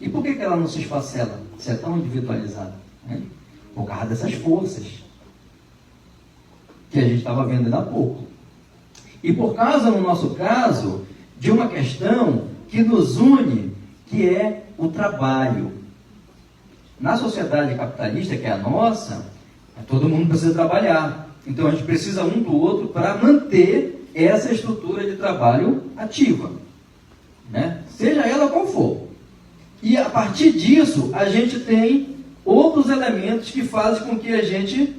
E por que ela não se esfacela, se é tão individualizada? Né? Por causa dessas forças que a gente estava vendo ainda há pouco. E por causa, no nosso caso, de uma questão que nos une, que é o trabalho. Na sociedade capitalista, que é a nossa, todo mundo precisa trabalhar. Então a gente precisa um do outro para manter essa estrutura de trabalho ativa, né? Seja ela qual for. E a partir disso, a gente tem outros elementos que fazem com que a gente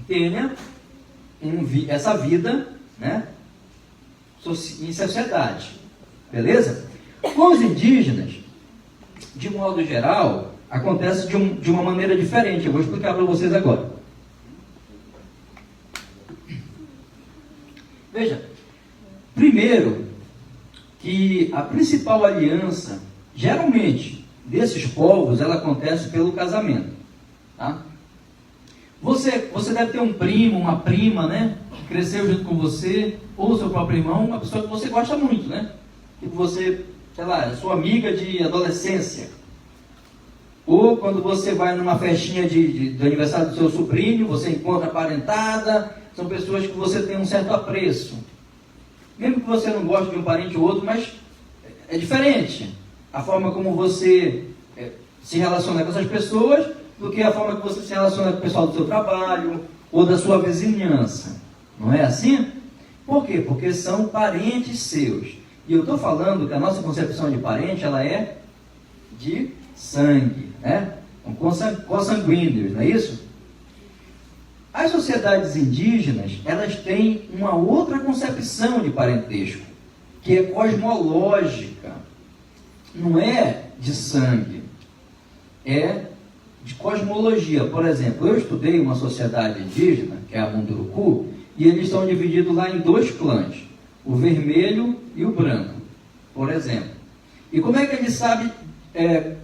tenha essa vida, né, em sociedade. Beleza? Com os indígenas, de modo geral, acontece de uma maneira diferente. Eu vou explicar para vocês agora. Veja, primeiro, que a principal aliança, geralmente, desses povos, ela acontece pelo casamento. Tá? Você deve ter um primo, uma prima, né? Que cresceu junto com você, ou seu próprio irmão, uma pessoa que você gosta muito, né? Que você, sei lá, é sua amiga de adolescência. Ou quando você vai numa festinha do aniversário do seu sobrinho, você encontra a parentada, são pessoas que você tem um certo apreço. Mesmo que você não goste de um parente ou outro, mas é diferente a forma como você se relaciona com essas pessoas do que a forma que você se relaciona com o pessoal do seu trabalho ou da sua vizinhança. Não é assim? Por quê? Porque são parentes seus. E eu estou falando que a nossa concepção de parente, ela é de sangue, né? Consanguíneos, não é isso? As sociedades indígenas, elas têm uma outra concepção de parentesco, que é cosmológica. Não é de sangue, é de cosmologia. Por exemplo, eu estudei uma sociedade indígena, que é a Munduruku, e eles estão divididos lá em 2 clãs, o vermelho e o branco, por exemplo. E como é que eles sabem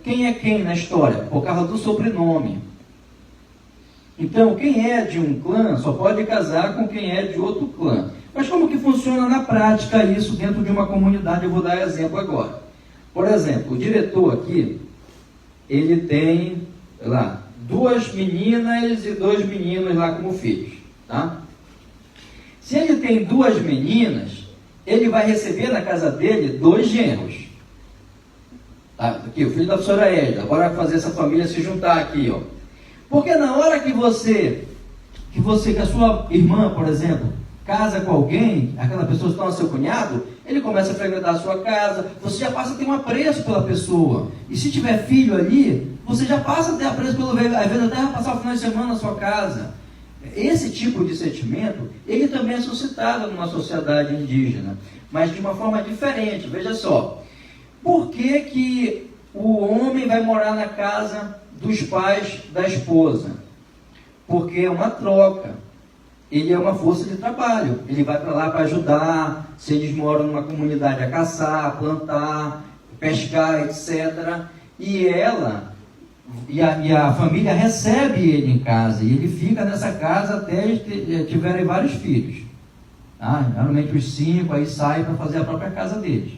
quem é quem na história? Por causa do sobrenome. Então, quem é de um clã só pode casar com quem é de outro clã. Mas como que funciona na prática isso dentro de uma comunidade? Eu vou dar exemplo agora. Por exemplo, o diretor aqui, ele tem, sei lá, 2 meninas e 2 meninos lá como filhos, tá? Se ele tem 2 meninas, ele vai receber na casa dele 2 genros. Tá? Aqui, o filho da professora Edna, agora vai fazer essa família se juntar aqui, ó. Porque na hora que a sua irmã, por exemplo, casa com alguém, aquela pessoa se torna seu cunhado, ele começa a frequentar a sua casa, você já passa a ter um apreço pela pessoa. E se tiver filho ali, você já passa a ter apreço pelo velho, às vezes até vai passar o final de semana na sua casa. Esse tipo de sentimento, ele também é suscitado numa sociedade indígena, mas de uma forma diferente. Veja só, por que o homem vai morar na casa dos pais da esposa? Porque é uma troca. Ele é uma força de trabalho. Ele vai para lá para ajudar, se eles moram numa comunidade, a caçar, plantar, pescar, etc. E a família recebe ele em casa, e ele fica nessa casa até eles tiverem vários filhos. Geralmente os 5 aí saem para fazer a própria casa deles.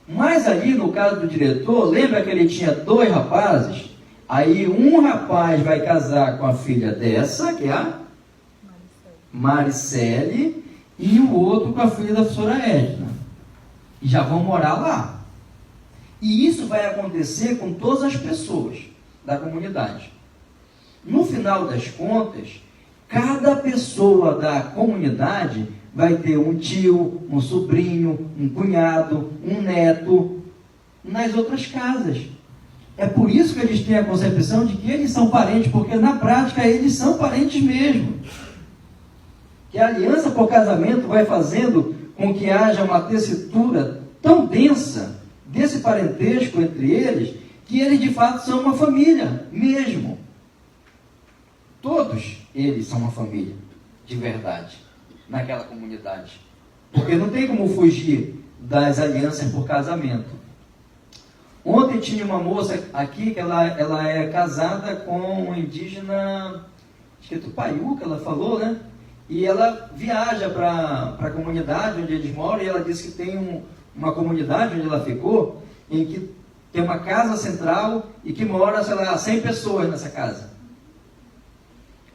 Mas ali no caso do diretor, lembra que ele tinha 2 rapazes? Aí um rapaz vai casar com a filha dessa, que é a Maricele, e o outro com a filha da professora Edna. E já vão morar lá. E isso vai acontecer com todas as pessoas da comunidade. No final das contas, cada pessoa da comunidade vai ter um tio, um sobrinho, um cunhado, um neto nas outras casas. É por isso que eles têm a concepção de que eles são parentes, porque na prática eles são parentes mesmo. Que a aliança por casamento vai fazendo com que haja uma tessitura tão densa desse parentesco entre eles, que eles de fato são uma família mesmo. Todos eles são uma família, de verdade, naquela comunidade. Porque não tem como fugir das alianças por casamento. Ontem tinha uma moça aqui que ela é casada com um indígena, acho que é Tupaiú, que ela falou, né? E ela viaja para a comunidade onde eles moram, e ela disse que tem uma comunidade onde ela ficou, em que tem uma casa central e que mora, sei lá, 100 pessoas nessa casa.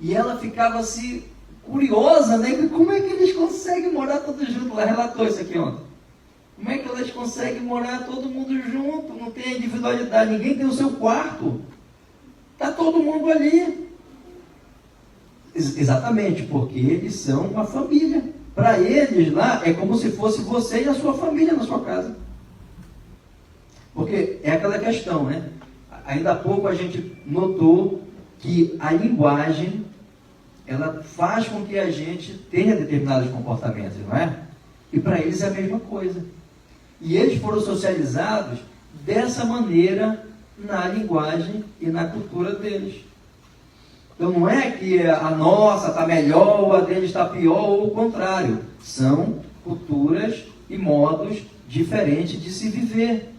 E ela ficava assim, curiosa, né? Como é que eles conseguem morar todos juntos? Ela relatou isso aqui ontem. Como é que elas conseguem morar todo mundo junto? Não tem individualidade, ninguém tem o seu quarto. Está todo mundo ali. Exatamente, porque eles são uma família. Para eles lá, é como se fosse você e a sua família na sua casa. Porque é aquela questão, né? Ainda há pouco a gente notou que a linguagem, ela faz com que a gente tenha determinados comportamentos, não é? E para eles é a mesma coisa. E eles foram socializados dessa maneira na linguagem e na cultura deles. Então não é que a nossa está melhor ou a deles está pior, ou o contrário. São culturas e modos diferentes de se viver.